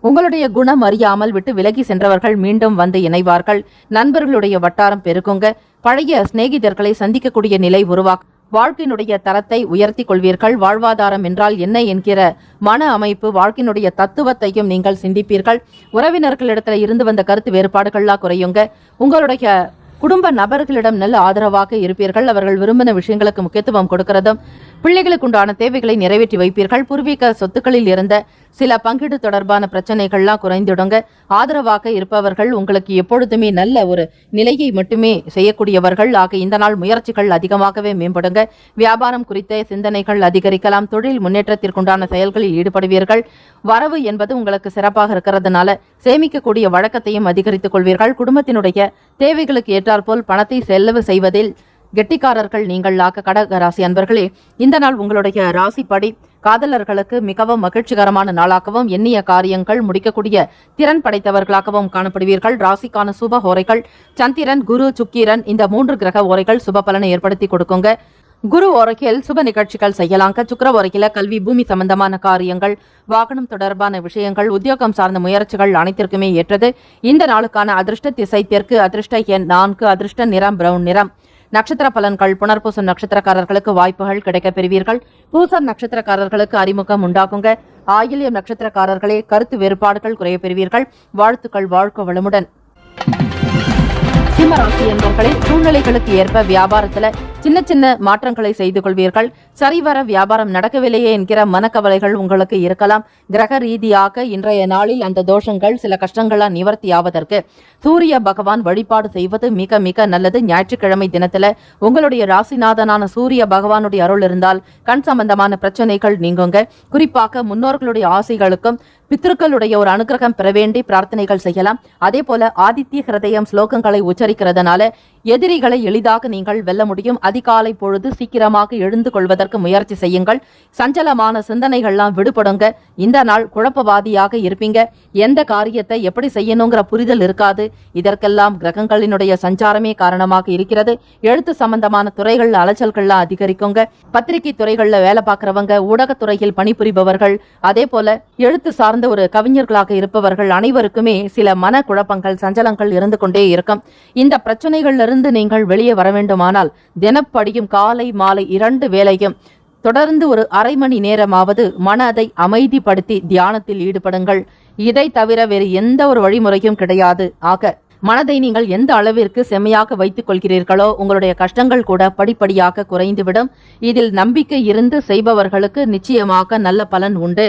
உங்களுடைய குணம் அறியாமல் விட்டு விலகி சென்றவர்கள் மீண்டும் வந்து இணைவார்கள். நண்பர்களுடைய வட்டாரம் பெருகுங்க. பழைய சிநேகிதர்களை சந்திக்கக்கூடிய நிலை உருவாக்கும். வாழ்க்கையினுடைய தரத்தை உயர்த்தி கொள்வீர்கள். வாழ்வாதாரம் என்றால் என்ன என்கிற மன அமைப்பு, வாழ்க்கையினுடைய தத்துவத்தையும் நீங்கள் சிந்திப்பீர்கள். உறவினர்களிடத்துல இருந்து வந்த கருத்து வேறுபாடுகள்லாம் குறையுங்க. உங்களுடைய குடும்ப நபர்களிடம் நல்ல ஆதரவாக இருப்பீர்கள். அவர்கள் விரும்பின விஷயங்களுக்கு முக்கியத்துவம் கொடுக்கிறதும் பிள்ளைகளுக்கு உண்டான தேவைகளை நிறைவேற்றி வைப்பீர்கள். பூர்வீக சொத்துக்களில் இருந்த சில பங்கீடு தொடர்பான பிரச்சனைகள்லாம் குறைந்துடுங்க. ஆதரவாக இருப்பவர்கள் உங்களுக்கு எப்பொழுதுமே நல்ல ஒரு நிலையை மட்டுமே செய்யக்கூடியவர்கள். ஆக இந்த நாள் முயற்சிகள் அதிகமாகவே மேம்படுங்க. வியாபாரம் குறித்த சிந்தனைகள் அதிகரிக்கலாம். தொழில் முன்னேற்றத்திற்குண்டான செயல்களில் ஈடுபடுவீர்கள். வரவு என்பது உங்களுக்கு சிறப்பாக இருக்கிறதுனால சேமிக்கக்கூடிய வழக்கத்தையும் அதிகரித்துக் கொள்வீர்கள். குடும்பத்தினுடைய தேவைகளுக்கு ஏற்றாற்போல் பணத்தை செலவு செய்வதில் கெட்டிக்காரர்கள் நீங்கள். கடகராசி அன்பர்களே, இந்த நாள் உங்களுடைய ராசிப்படி காதலர்களுக்கு மிகவும் மகிழ்ச்சிகரமான நாளாகவும் எண்ணிய காரியங்கள் முடிக்கக்கூடிய திறன் படைத்தவர்களாகவும் காணப்படுவீர்கள். ராசிக்கான சுப ஓரைகள் சந்திரன், குரு, சுக்கிரன் இந்த 3 கிரக ஓரைகள் சுப பலனை ஏற்படுத்தி கொடுக்குங்க. குரு ஓரையில் சுப நிகழ்ச்சிகள் செய்யலாங்க. சுக்கிர ஓரையில கல்வி, பூமி சம்பந்தமான காரியங்கள், வாகனம் தொடர்பான விஷயங்கள், உத்தியோகம் சார்ந்த முயற்சிகள் அனைத்திற்குமே ஏற்றது. இந்த நாளுக்கான அதிர்ஷ்ட திசை தெற்கு, அதிர்ஷ்ட எண் 4, அதிர்ஷ்ட நிறம் பிரவுன் நிறம். நட்சத்திர பலன்கள் புனர்பூசம் நட்சத்திரக்காரர்களுக்கு வாய்ப்புகள் கிடைக்கப் பெறுவீர்கள். பூசம் நட்சத்திரக்காரர்களுக்கு அறிமுகம் உண்டாகுங்க. ஆயில்யம் நட்சத்திரக்காரர்களே கருத்து வேறுபாடுகள் குறைய பெறுவீர்கள். வாழ்த்துக்கள். வாழ்க்கை வளமுடன். சிம்மராசி என்பவர்களை சூழ்நிலைகளுக்கு ஏற்ப வியாபாரத்துல சின்ன சின்ன மாற்றங்களை செய்து கொள்வீர்கள். சரிவர வியாபாரம் நடக்கவில்லையே என்கிற மனக்கவலைகள் உங்களுக்கு இருக்கலாம். கிரக ரீதியாக இன்றைய நாளில் அந்த தோஷங்கள், சில கஷ்டங்களால் நிவர்த்தி ஆவதற்கு சூரிய பகவான் வழிபாடு செய்வது மிக மிக நல்லது. ஞாயிற்றுக்கிழமை தினத்துல உங்களுடைய ராசிநாதனான சூரிய பகவானுடைய அருள் இருந்தால் கண் சம்பந்தமான பிரச்சனைகள் நீங்குங்க. குறிப்பாக முன்னோர்களுடைய ஆசைகளுக்கும் பித்ருக்களுடைய ஒரு அனுகிரகம் பெற வேண்டி பிரார்த்தனைகள் செய்யலாம். அதே போல ஆதித்ய ஹிருதயம் ஸ்லோகங்களை உச்சரிக்கிறதுனால எதிரிகளை எளிதாக நீங்கள் வெல்ல முடியும். அதிகாலை பொழுது சீக்கிரமாக எழுந்து கொள்வதற்கு முயற்சி செய்யுங்கள். சஞ்சலமான சிந்தனைகள்லாம் விடுபடுங்க. இந்த நாள் குழப்பவாதியாக இருப்பீங்க. எந்த காரியத்தை எப்படி செய்யணுங்கிற புரிதல் இருக்காது. இதற்கெல்லாம் கிரகங்களினுடைய சஞ்சாரமே காரணமாக இருக்கிறது. எழுத்து சம்பந்தமான துறைகள் அலைச்சல்கள்லாம் அதிகரிக்குங்க. பத்திரிகை துறைகள்ல வேலை பார்க்கிறவங்க, ஊடகத்துறையில் பணிபுரிபவர்கள், அதே போல எழுத்து சார்ந்த ஒரு கவிஞர்களாக இருப்பவர்கள் அனைவருக்குமே சில மன குழப்பங்கள், சஞ்சலங்கள் இருந்து கொண்டே இருக்கும். இந்த பிரச்சனைகள்ல இருந்து நீங்கள் வெளியே வர வேண்டுமானால் தினப்படியும் காலை மாலை 2 வேளையும் தொடர்ந்து ஒரு அரை மணி நேரமாவது மனதை அமைதிப்படுத்தி தியானத்தில் ஈடுபடுங்கள். இதை தவிர வேறு எந்த ஒரு வழிமுறையும் கிடையாது. ஆக மனதை நீங்கள் எந்த அளவிற்கு செம்மையாக வைத்துக் கொள்கிறீர்களோ உங்களுடைய கஷ்டங்கள் கூட படிப்படியாக குறைந்துவிடும். இதில் நம்பிக்கை இருந்து செய்பவர்களுக்கு நிச்சயமாக நல்ல பலன் உண்டு.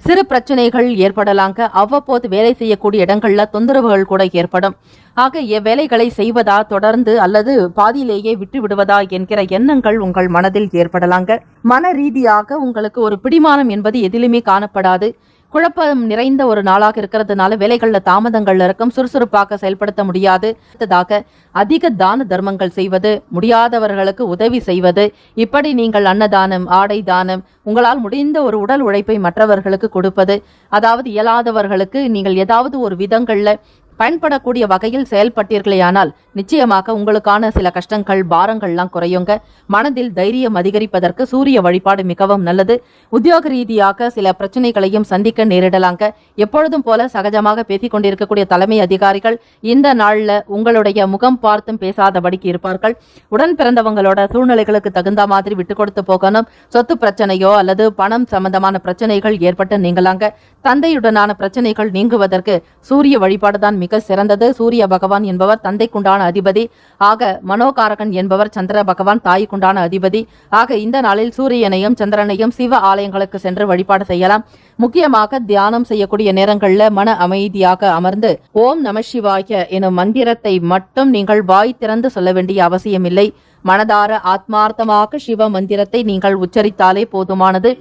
சிறு பிரச்சனைகள் ஏற்படலாங்க. அவ்வப்போது வேலை செய்யக்கூடிய இடங்கள்ல தொந்தரவுகள் கூட ஏற்படும். ஆக வேலைகளை செய்வதா தொடர்ந்து அல்லது பாதியிலேயே விட்டு விடுவதா என்கிற எண்ணங்கள் உங்கள் மனதில் ஏற்படலாங்க. மன ரீதியாக உங்களுக்கு ஒரு பிடிமானம் என்பது எதிலுமே காணப்படாது. குழப்பம் நிறைந்த ஒரு நாளாக இருக்கிறதுனால வேலைகள்ல தாமதங்கள் இருக்கும். சுறுசுறுப்பாக செயல்படுத்த முடியாது. அடுத்ததாக அதிக தான தர்மங்கள் செய்வது, முடியாதவர்களுக்கு உதவி செய்வது, இப்படி நீங்கள் அன்னதானம், ஆடை தானம், உங்களால் முடிந்த ஒரு உடல் உழைப்பை மற்றவர்களுக்கு கொடுப்பது, அதாவது இயலாதவர்களுக்கு நீங்கள் ஏதாவது ஒரு விதங்கள்ல பயன்படக்கூடிய வகையில் செயல்பட்டீர்களேயானால் நிச்சயமாக உங்களுக்கான சில கஷ்டங்கள், பாரங்கள்லாம் குறையுங்க. மனதில் தைரியம் அதிகரிப்பதற்கு சூரிய வழிபாடு மிகவும் நல்லது. உத்தியோக ரீதியாக சில பிரச்சனைகளையும் சந்திக்க நேரிடலாங்க. எப்பொழுதும் போல சகஜமாக பேசிக் கொண்டிருக்கக்கூடிய தலைமை அதிகாரிகள் இந்த நாள்ல உங்களுடைய முகம் பார்த்தும் பேசாதபடிக்கு இருப்பார்கள். உடன் பிறந்தவங்களோட சூழ்நிலைகளுக்கு தகுந்த மாதிரி விட்டு கொடுத்து போகணும். சொத்து பிரச்சனையோ அல்லது பணம் சம்பந்தமான பிரச்சனைகள் ஏற்பட்டு நீங்களாங்க. தந்தையுடனான பிரச்சனைகள் நீங்குவதற்கு சூரிய வழிபாடுதான் மிக சிறந்தது. சூரிய பகவான் என்பவர் தந்தைக்குண்டான அதிபதி. ஆக மனோகாரகன் என்பவர் சந்திர பகவான் தாய்க்குண்டான அதிபதி. ஆக இந்த நாளில் சூரியனையும் சந்திரனையும் சிவ ஆலயங்களுக்கு சென்று வழிபாடு செய்யலாம். முக்கியமாக தியானம் செய்யக்கூடிய நேரங்கள்ல மன அமைதியாக அமர்ந்து ஓம் நம சிவாய எனும் மந்திரத்தை மட்டும் நீங்கள் வாய் திறந்து சொல்ல வேண்டிய அவசியமில்லை. மனதார ஆத்மார்த்தமாக சிவ மந்திரத்தை நீங்கள் உச்சரித்தாலே போதுமானது.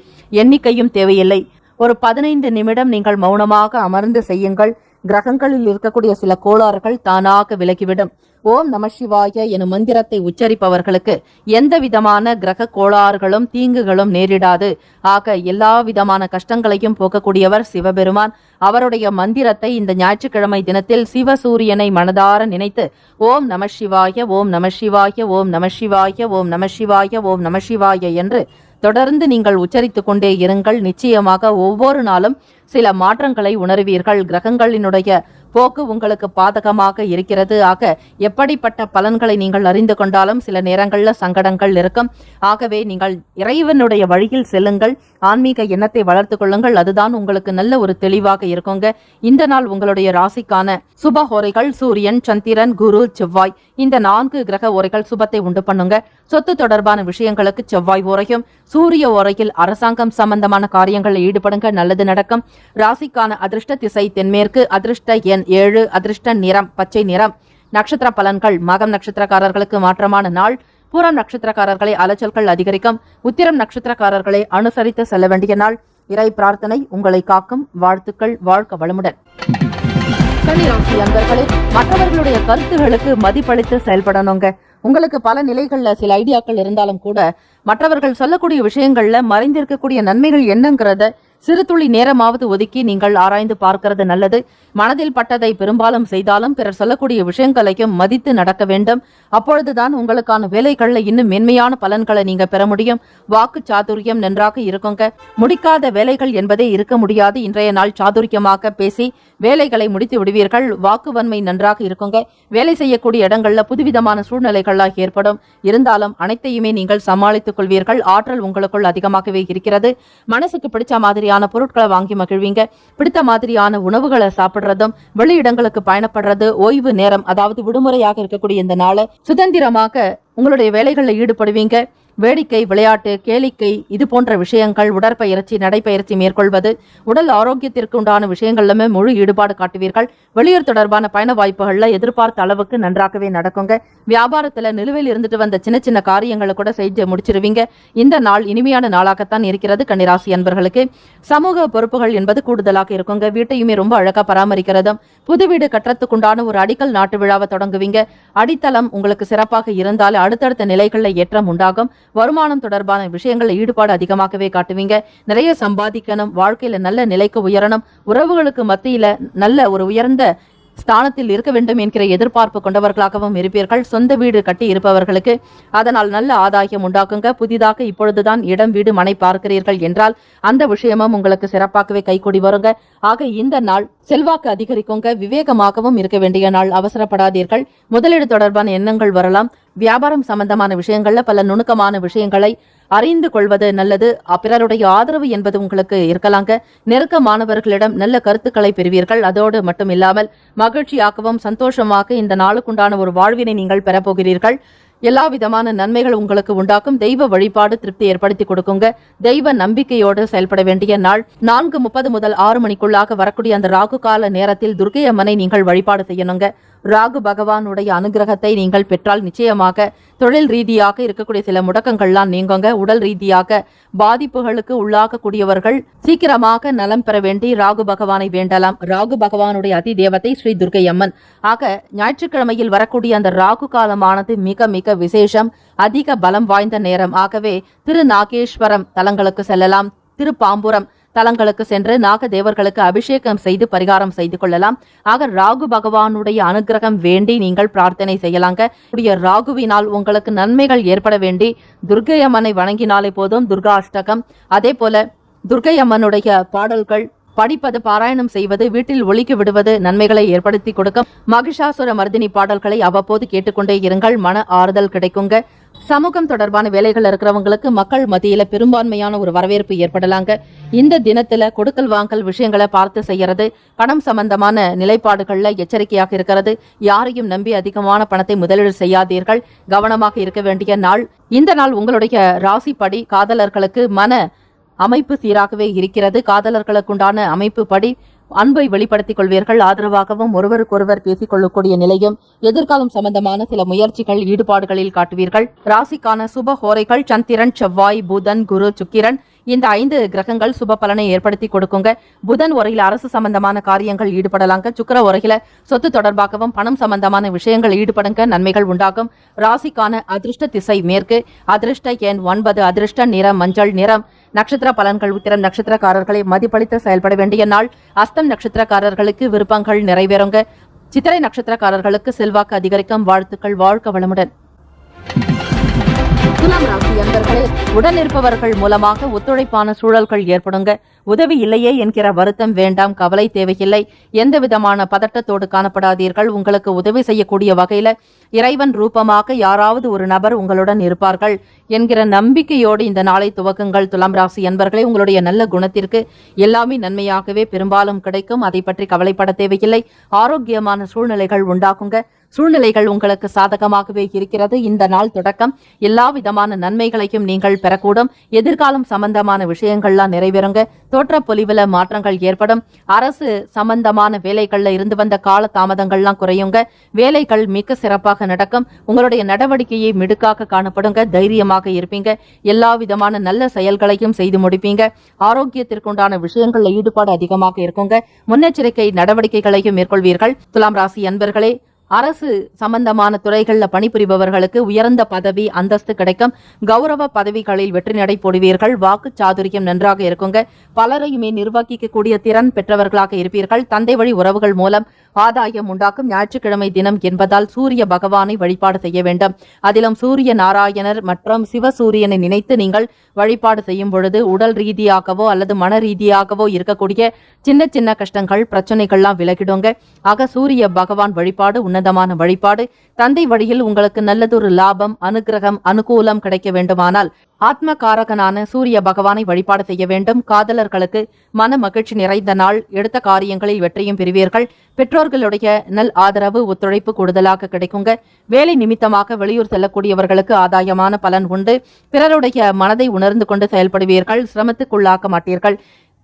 எண்ணிக்கையும் தேவையில்லை. ஒரு 15 நிமிடம் நீங்கள் மௌனமாக அமர்ந்து செய்யுங்கள். கிரகங்களில் இருக்கக்கூடிய சில கோளாறுகள் தானாக விலகிவிடும். ஓம் நம சிவாய எனும் மந்திரத்தை உச்சரிப்பவர்களுக்கு எந்த விதமான கிரக கோளாறுகளும் தீங்குகளும் நேரிடாது. ஆக எல்லா விதமான கஷ்டங்களையும் போக்கக்கூடியவர் சிவபெருமான். அவருடைய மந்திரத்தை இந்த ஞாயிற்றுக்கிழமை தினத்தில் சிவசூரியனை மனதார நினைத்து ஓம் நம சிவாய, ஓம் நம சிவாய, ஓம் நம சிவாய, ஓம் நம சிவாய, ஓம் நம சிவாய என்று தொடர்ந்து நீங்கள் உச்சரித்துக் கொண்டே இருங்கள். நிச்சயமாக ஒவ்வொரு நாளும் சில மாற்றங்களை உணர்வீர்கள். கிரகங்களினுடைய போக்கு உங்களுக்கு பாதகமாக இருக்கிறது. ஆக எப்படிப்பட்ட பலன்களை நீங்கள் அறிந்து கொண்டாலும் சில நேரங்கள்ல சங்கடங்கள் இருக்கும். ஆகவே நீங்கள் இறைவனுடைய வழியில் செல்லுங்கள். ஆன்மீக எண்ணத்தை வளர்த்து கொள்ளுங்கள். அதுதான் உங்களுக்கு நல்ல ஒரு தெளிவாக இருக்குங்க. இந்த நாள் உங்களுடைய ராசிக்கான சுப ஓரைகள் சூரியன், சந்திரன், குரு, செவ்வாய், இந்த 4 கிரக ஓரைகள் சுபத்தை உண்டு பண்ணுங்க. சொத்து தொடர்பான விஷயங்களுக்கு செவ்வாய் ஓரையும், சூரிய ஓரையில் அரசாங்கம் சம்பந்தமான காரியங்களில் ஈடுபடுங்க. நல்லது நடக்கும். ராசிக்கான அதிர்ஷ்ட திசை தென்மேற்கு. அதிர்ஷ்ட எண் 7. அதிர்ஷ்ட நிறம் பச்சை நிறம். நட்சத்திர பலன்கள் மகம் நட்சத்திரக்காரர்களுக்கு மாற்றமான நாள். பூரம் நட்சத்திரக்காரர்களை அலைச்சல்கள் அதிகரிக்கும். உத்திரம் நட்சத்திரக்காரர்களை அனுசரித்து செல்ல வேண்டிய நாள். இறை பிரார்த்தனை உங்களை காக்கும். வாழ்த்துக்கள். வாழ்க வளமுடன். கன்னிராசி அன்பர்களே, மற்றவர்களுடைய கருத்துகளுக்கு மதிப்பளித்து செயல்படணுங்க. உங்களுக்கு பல நிலைகள்ல சில ஐடியாக்கள் இருந்தாலும் கூட மற்றவர்கள் சொல்லக்கூடிய விஷயங்கள்ல மறைந்திருக்கக்கூடிய நன்மைகள் என்னங்கிறத சிறு துளி நேரமாவது ஒதுக்கி நீங்கள் ஆராய்ந்து பார்க்கிறது நல்லது. மனதில் பட்டதை பெரும்பாலும் செய்தாலும் பிறர் சொல்லக்கூடிய விஷயங்களையும் மதித்து நடக்க வேண்டும். அப்பொழுதுதான் உங்களுக்கான வேலைகள்ல இன்னும் மென்மையான பலன்களை நீங்க பெற முடியும். வாக்கு சாதுரியம் நன்றாக இருக்குங்க. முடிக்காத வேலைகள் என்பதே இருக்க முடியாது. இன்றைய நாள் சாதுரியமாக பேசி வேலைகளை முடித்து விடுவீர்கள். வாக்குவன்மை நன்றாக இருக்குங்க. வேலை செய்யக்கூடிய இடங்கள்ல புதுவிதமான சூழ்நிலைகளாக ஏற்படும். இருந்தாலும் அனைத்தையுமே நீங்கள் சமாளித்துக் கொள்வீர்கள். ஆற்றல் உங்களுக்குள் அதிகமாகவே இருக்கிறது. மனசுக்கு பிடிச்ச மாதிரியான பொருட்களை வாங்கி மகிழ்வீங்க. பிடித்த மாதிரியான உணவுகளை சாப்பிடுறதும், வெளியிடங்களுக்கு பயணப்படுறது, ஓய்வு நேரம் அதாவது விடுமுறையாக இருக்கக்கூடிய இந்த நாளை சுதந்திரமாக உங்களுடைய வேலைகளில் ஈடுபடுவீங்க. வேடிக்கை, விளையாட்டு, கேளிக்கை இது போன்ற விஷயங்கள், உடற்பயிற்சி, நடைப்பயிற்சி மேற்கொள்வது, உடல் ஆரோக்கியத்திற்கு உண்டான விஷயங்கள்லுமே முழு ஈடுபாடு காட்டுவீர்கள். வெளியூர் தொடர்பான பயண வாய்ப்புகள்ல எதிர்பார்த்த அளவுக்கு நன்றாகவே நடக்குங்க. வியாபாரத்துல நிலுவையில் இருந்துட்டு வந்த சின்ன சின்ன காரியங்களை கூட செஞ்சு முடிச்சிருவீங்க. இந்த நாள் இனிமையான நாளாகத்தான் இருக்கிறது. கன்னிராசி அன்பர்களுக்கு சமூக பொறுப்புகள் என்பது கூடுதலாக இருக்குங்க. வீட்டையுமே ரொம்ப அழகா பராமரிக்கிறதும், புது வீடு கட்டுறதுக்குண்டான ஒரு அடிக்கல் நாட்டு விழாவை தொடங்குவீங்க. அடித்தளம் உங்களுக்கு சிறப்பாக இருந்தால் அடுத்தடுத்த நிலைகள்ல ஏற்றம் உண்டாகும். வருமானம் தொடர்பான விஷயங்கள்ல ஈடுபாடு அதிகமாகவே காட்டுவீங்க. நிறைய சம்பாதிக்கணும், வாழ்க்கையில நல்ல நிலைக்கு உயரணும், உறவுகளுக்கு மத்தியில நல்ல ஒரு உயர்ந்த ஸ்தானத்தில் இருக்க வேண்டும் என்கிற எதிர்பார்ப்பு கொண்டவர்களாகவும் இருப்பீர்கள். சொந்த வீடு கட்டி இருப்பவர்களுக்கு அதனால் நல்ல ஆதாயம் உண்டாக்குங்க. புதிதாக இப்பொழுதுதான் இடம், வீடு, மனை பார்க்கிறீர்கள் என்றால் அந்த விஷயமும் உங்களுக்கு சிறப்பாகவே கைகூடி வருங்க. ஆக இந்த நாள் செல்வாக்கு அதிகரிக்குங்க. விவேகமாகவும் இருக்க வேண்டிய நாள். அவசரப்படாதீர்கள். முதலீடு தொடர்பான எண்ணங்கள் வரலாம். வியாபாரம் சம்பந்தமான விஷயங்கள்ல பல நுணுக்கமான விஷயங்களை அறிந்து கொள்வது நல்லது. பிறருடைய ஆதரவு என்பது உங்களுக்கு இருக்கலாங்க. நெருக்கமானவர்களிடம் நல்ல கருத்துக்களை பெறுவீர்கள். அதோடு மட்டும் இல்லாமல் மகிழ்ச்சியாகவும் சந்தோஷமாக இந்த நாளுக்குண்டான ஒரு வாழ்வினை நீங்கள் பெறப்போகிறீர்கள். எல்லா விதமான நன்மைகள் உங்களுக்கு உண்டாக்கும். தெய்வ வழிபாடு திருப்தி ஏற்படுத்தி கொடுக்குங்க. தெய்வ நம்பிக்கையோடு செயல்பட வேண்டிய நாள். 4:30 முதல் 6 மணிக்குள்ளாக வரக்கூடிய அந்த ராகு கால நேரத்தில் துர்க்கை அம்மனை நீங்கள் வழிபாடு செய்யணுங்க. ராகு பகவானுடைய அனுகிரகத்தை நீங்கள் பெற்றால் நிச்சயமாக தொழில் ரீதியாக இருக்கக்கூடிய சில முடக்கங்கள்லாம் நீங்குங்க. உடல் ரீதியாக பாதிப்புகளுக்கு உள்ளாகக்கூடியவர்கள் சீக்கிரமாக நலம் பெற வேண்டி ராகு பகவானை வேண்டலாம். ராகு பகவானுடைய அதி தேவதை ஸ்ரீ துர்க்கை அம்மன். ஆக ஞாயிற்றுக்கிழமையில் வரக்கூடிய அந்த ராகு காலமானது மிக மிக விசேஷம், அதிக பலம் வாய்ந்த நேரம். ஆகவே திருநாகேஸ்வரம் தலங்களுக்கு செல்லலாம். திருப்பாம்புரம் தலங்களுக்கு சென்று நாகதேவர்களுக்கு அபிஷேகம் செய்து பரிகாரம் செய்து கொள்ளலாம். ஆக ராகு பகவானுடைய அனுகிரகம் வேண்டி நீங்கள் பிரார்த்தனை செய்யலாங்க. ராகுவினால் உங்களுக்கு நன்மைகள் ஏற்பட வேண்டி துர்க்கை அம்மனை வணங்கினாலே போதும். துர்கா அஷ்டகம், அதே போல துர்க்கை அம்மனுடைய பாடல்கள் படிப்பது, பாராயணம் செய்வது, வீட்டில் ஒலிக்க விடுவது நன்மைகளை ஏற்படுத்தி கொடுக்கும். மகிஷாசுர மர்தினி பாடல்களை அவ்வப்போது கேட்டுக்கொண்டே இருங்கள். மன ஆறுதல் கிடைக்குங்க. சமூகம் தொடர்பான வேலைகள் இருக்கிறவங்களுக்கு மக்கள் மத்தியில பெரும்பான்மையான ஒரு வரவேற்பு ஏற்படலாங்க. இந்த தினத்துல கொடுக்கல் வாங்கல் விஷயங்களை பார்த்து செய்யறது, பணம் சம்பந்தமான நிலைப்பாடுகள்ல எச்சரிக்கையாக இருக்கிறது. யாரையும் நம்பி அதிகமான பணத்தை முதலீடு செய்யாதீர்கள். கவனமாக இருக்க வேண்டிய நாள். இந்த நாள் உங்களுடைய ராசிப்படி காதலர்களுக்கு மன அமைப்பு சீராகவே இருக்கிறது. காதலர்களுக்குண்டான அமைப்பு படி அன்பை வெளிப்படுத்திக் கொள்வீர்கள். ஆதரவாகவும் ஒருவருக்கொருவர் பேசிக் கொள்ளக்கூடிய நிலையும், எதிர்காலம் சம்பந்தமான சில முயற்சிகள், ஈடுபாடுகளில் காட்டுவீர்கள். ராசிக்கான சுப ஹோரைகள் சந்திரன், செவ்வாய், புதன், குரு, சுக்கிரன். இந்த 5 கிரகங்கள் சுப பலனை ஏற்படுத்தி கொடுக்குங்க. புதன் உரையில அரசு சம்பந்தமான காரியங்கள் ஈடுபடலாங்க. சுக்கிர உரையில சொத்து தொடர்பாகவும் பணம் சம்பந்தமான விஷயங்கள் ஈடுபடுங்க. நன்மைகள் உண்டாகும். ராசிக்கான அதிர்ஷ்ட திசை மேற்கு. அதிர்ஷ்ட எண் 9. அதிர்ஷ்ட நிறம் மஞ்சள் நிறம். நட்சத்திர பலன்கள். உத்திரம் நட்சத்திரக்காரர்களை மதிப்பளித்து செயல்பட வேண்டிய நாள். அஸ்தம் நட்சத்திரக்காரர்களுக்கு விருப்பங்கள் நிறைவேறுங்க. சித்திரை நட்சத்திரக்காரர்களுக்கு செல்வாக்கு அதிகரிக்கும். வாழ்த்துக்கள். வாழ்க வளமுடன். துலாம் ராசி அன்பர்களே, உடனிருப்பவர்கள் மூலமாக ஒத்துழைப்பான சூழல்கள் ஏற்படுங்க. உதவி இல்லையே என்கிற வருத்தம் வேண்டாம், கவலை தேவையில்லை. எந்த விதமான பதட்டத்தோடு காணப்படாதீர்கள். உங்களுக்கு உதவி செய்யக்கூடிய வகையில இறைவன் ரூபமாக யாராவது ஒரு நபர் உங்களுடன் இருப்பார்கள் என்கிற நம்பிக்கையோடு இந்த நாளை துவக்குங்கள். துலாம் ராசி அன்பர்களே, உங்களுடைய நல்ல குணத்திற்கு எல்லாமே நன்மையாகவே பெரும்பாலும் கிடைக்கும். அதை பற்றி கவலைப்பட தேவையில்லை. ஆரோக்கியமான சூழ்நிலைகள் உண்டாக்குங்க. சூழ்நிலைகள் உங்களுக்கு சாதகமாகவே இருக்கிறது. இந்த நாள் தொடக்கம் எல்லா விதமான நன்மைகளையும் நீங்கள் பெறக்கூடும். எதிர்காலம் சம்பந்தமான விஷயங்கள்லாம் நிறைவேறுங்க. தோற்ற பொலிவுல மாற்றங்கள் ஏற்படும். அரசு சம்பந்தமான வேலைகள்ல இருந்து வந்த கால தாமதங்கள்லாம் குறையுங்க. வேலைகள் மிக சிறப்பாக நடக்கும். உங்களுடைய நடவடிக்கையை மிடுக்காக காணப்படுங்க. தைரியமாக இருப்பீங்க. எல்லா விதமான நல்ல செயல்களையும் செய்து முடிப்பீங்க. ஆரோக்கியத்திற்குண்டான விஷயங்கள்ல ஈடுபாடு அதிகமாக இருக்குங்க. முன்னெச்சரிக்கை நடவடிக்கைகளையும் மேற்கொள்வீர்கள். துலாம் ராசி அன்பர்களே, அரசு சம்பந்தமான துறைகள்ல பணிபுரிபவர்களுக்கு உயர்ந்த பதவி, அந்தஸ்து கிடைக்கும். கௌரவ பதவிகளில் வெற்றி நடை போடுவீர்கள். வாக்கு சாதுரியம் நன்றாக இருக்குங்க. பலரையுமே நிர்வகிக்கக்கூடிய திறன் பெற்றவர்களாக இருப்பீர்கள். தந்தை வழி உறவுகள் மூலம் ஆதாயம் உண்டாக்கும். ஞாயிற்றுக்கிழமை தினம் என்பதால் சூரிய பகவானை வழிபாடு செய்ய வேண்டும். அதிலும் சூரிய நாராயணர் மற்றும் சிவசூரியனை நினைத்து நீங்கள் வழிபாடு செய்யும் பொழுது உடல் ரீதியாகவோ அல்லது மன ரீதியாகவோ இருக்கக்கூடிய சின்ன சின்ன கஷ்டங்கள், பிரச்சனைகள்லாம் விலகிடுங்க. ஆக சூரிய பகவான் வழிபாடு உன்னதமான வழிபாடு. தந்தை வழியில் உங்களுக்கு நல்லதொரு லாபம், அனுகிரகம், அனுகூலம் கிடைக்க வேண்டுமானால் ஆத்ம காரகனான சூரிய பகவானை வழிபாடு செய்ய வேண்டும். காதலர்களுக்கு மன மகிழ்ச்சி நிறைந்த நாள். எடுத்த காரியங்களில் வெற்றியும் பெறுவீர்கள். பெற்றோர்களுடைய நல் ஆதரவு, ஒத்துழைப்பு கூடுதலாக கிடைக்குங்க. வேலை நிமித்தமாக வெளியூர் செல்லக்கூடியவர்களுக்கு ஆதாயமான பலன் உண்டு. பிறருடைய மனதை உணர்ந்து கொண்டு செயல்படுவீர்கள். சிரமத்துக்குள்ளாக்க மாட்டீர்கள்.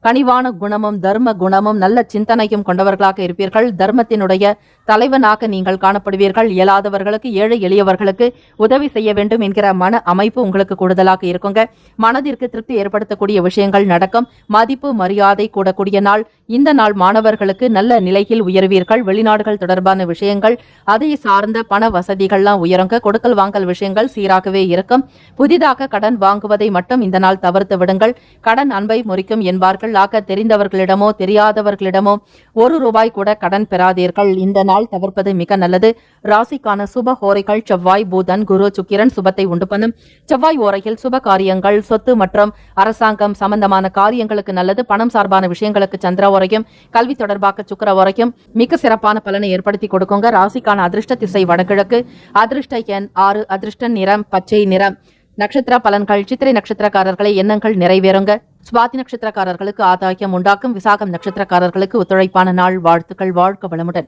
கனிவான குணமும் தர்ம குணமும் நல்ல சிந்தனையும் கொண்டவர்களாக இருப்பீர்கள். தர்மத்தினுடைய தலைவனாக நீங்கள் காணப்படுவீர்கள். இயலாதவர்களுக்கு, ஏழை எளியவர்களுக்கு உதவி செய்ய வேண்டும் என்கிற மன அமைப்பு உங்களுக்கு கூடுதலாக இருக்குங்க. மனதிற்கு திருப்தி ஏற்படுத்தக்கூடிய விஷயங்கள் நடக்கும். மதிப்பு மரியாதை கூடக்கூடிய நாள். இந்த நாள் மாணவர்களுக்கு நல்ல நிலையில் உயர்வீர்கள். வெளிநாடுகள் தொடர்பான விஷயங்கள், அதை சார்ந்த பண வசதிகள்லாம் உயருங்க. கொடுக்கல் வாங்கல் விஷயங்கள் சீராகவே இருக்கும். புதிதாக கடன் வாங்குவதை மட்டும் இந்த நாள் தவிர்த்து விடுங்கள். கடன் அன்பை முறிக்கும் என்பார்கள். ஆக தெரிந்தவர்களிடமோ தெரியாதவர்களிடமோ ₹1 கூட கடன் பெறாதீர்கள். இந்த நாள் தவிர்ப்பது மிக நல்லது. ராசிக்கான சுப ஹோரைகள் செவ்வாய், புதன், குரு, சுக்கிரன் சுபத்தை உண்டு பண்ணும். செவ்வாய் ஓரையில் சுப காரியங்கள், சொத்து மற்றும் அரசாங்கம் சம்பந்தமான காரியங்களுக்கு நல்லது. பணம் சார்பான விஷயங்களுக்கு சந்திர ஓரையும், கல்வி தொடர்பாக சுக்கிர ஓரையும் மிக சிறப்பான பலனை ஏற்படுத்தி கொடுக்குங்க. ராசிக்கான அதிர்ஷ்ட திசை வடகிழக்கு. அதிர்ஷ்ட எண் 6. அதிர்ஷ்ட நிறம் பச்சை நிறம். நட்சத்திர பலன்கள். சித்திரை நட்சத்திரக்காரர்களை எண்ணங்கள் நிறைவேறுங்க. சுவாதி நட்சத்திரக்காரர்களுக்கு ஆதாயம் உண்டாக்கும். விசாகம் நட்சத்திரக்காரர்களுக்கு ஒத்துழைப்பான நாள். வாழ்த்துக்கள். வாழ்க வளமுடன்.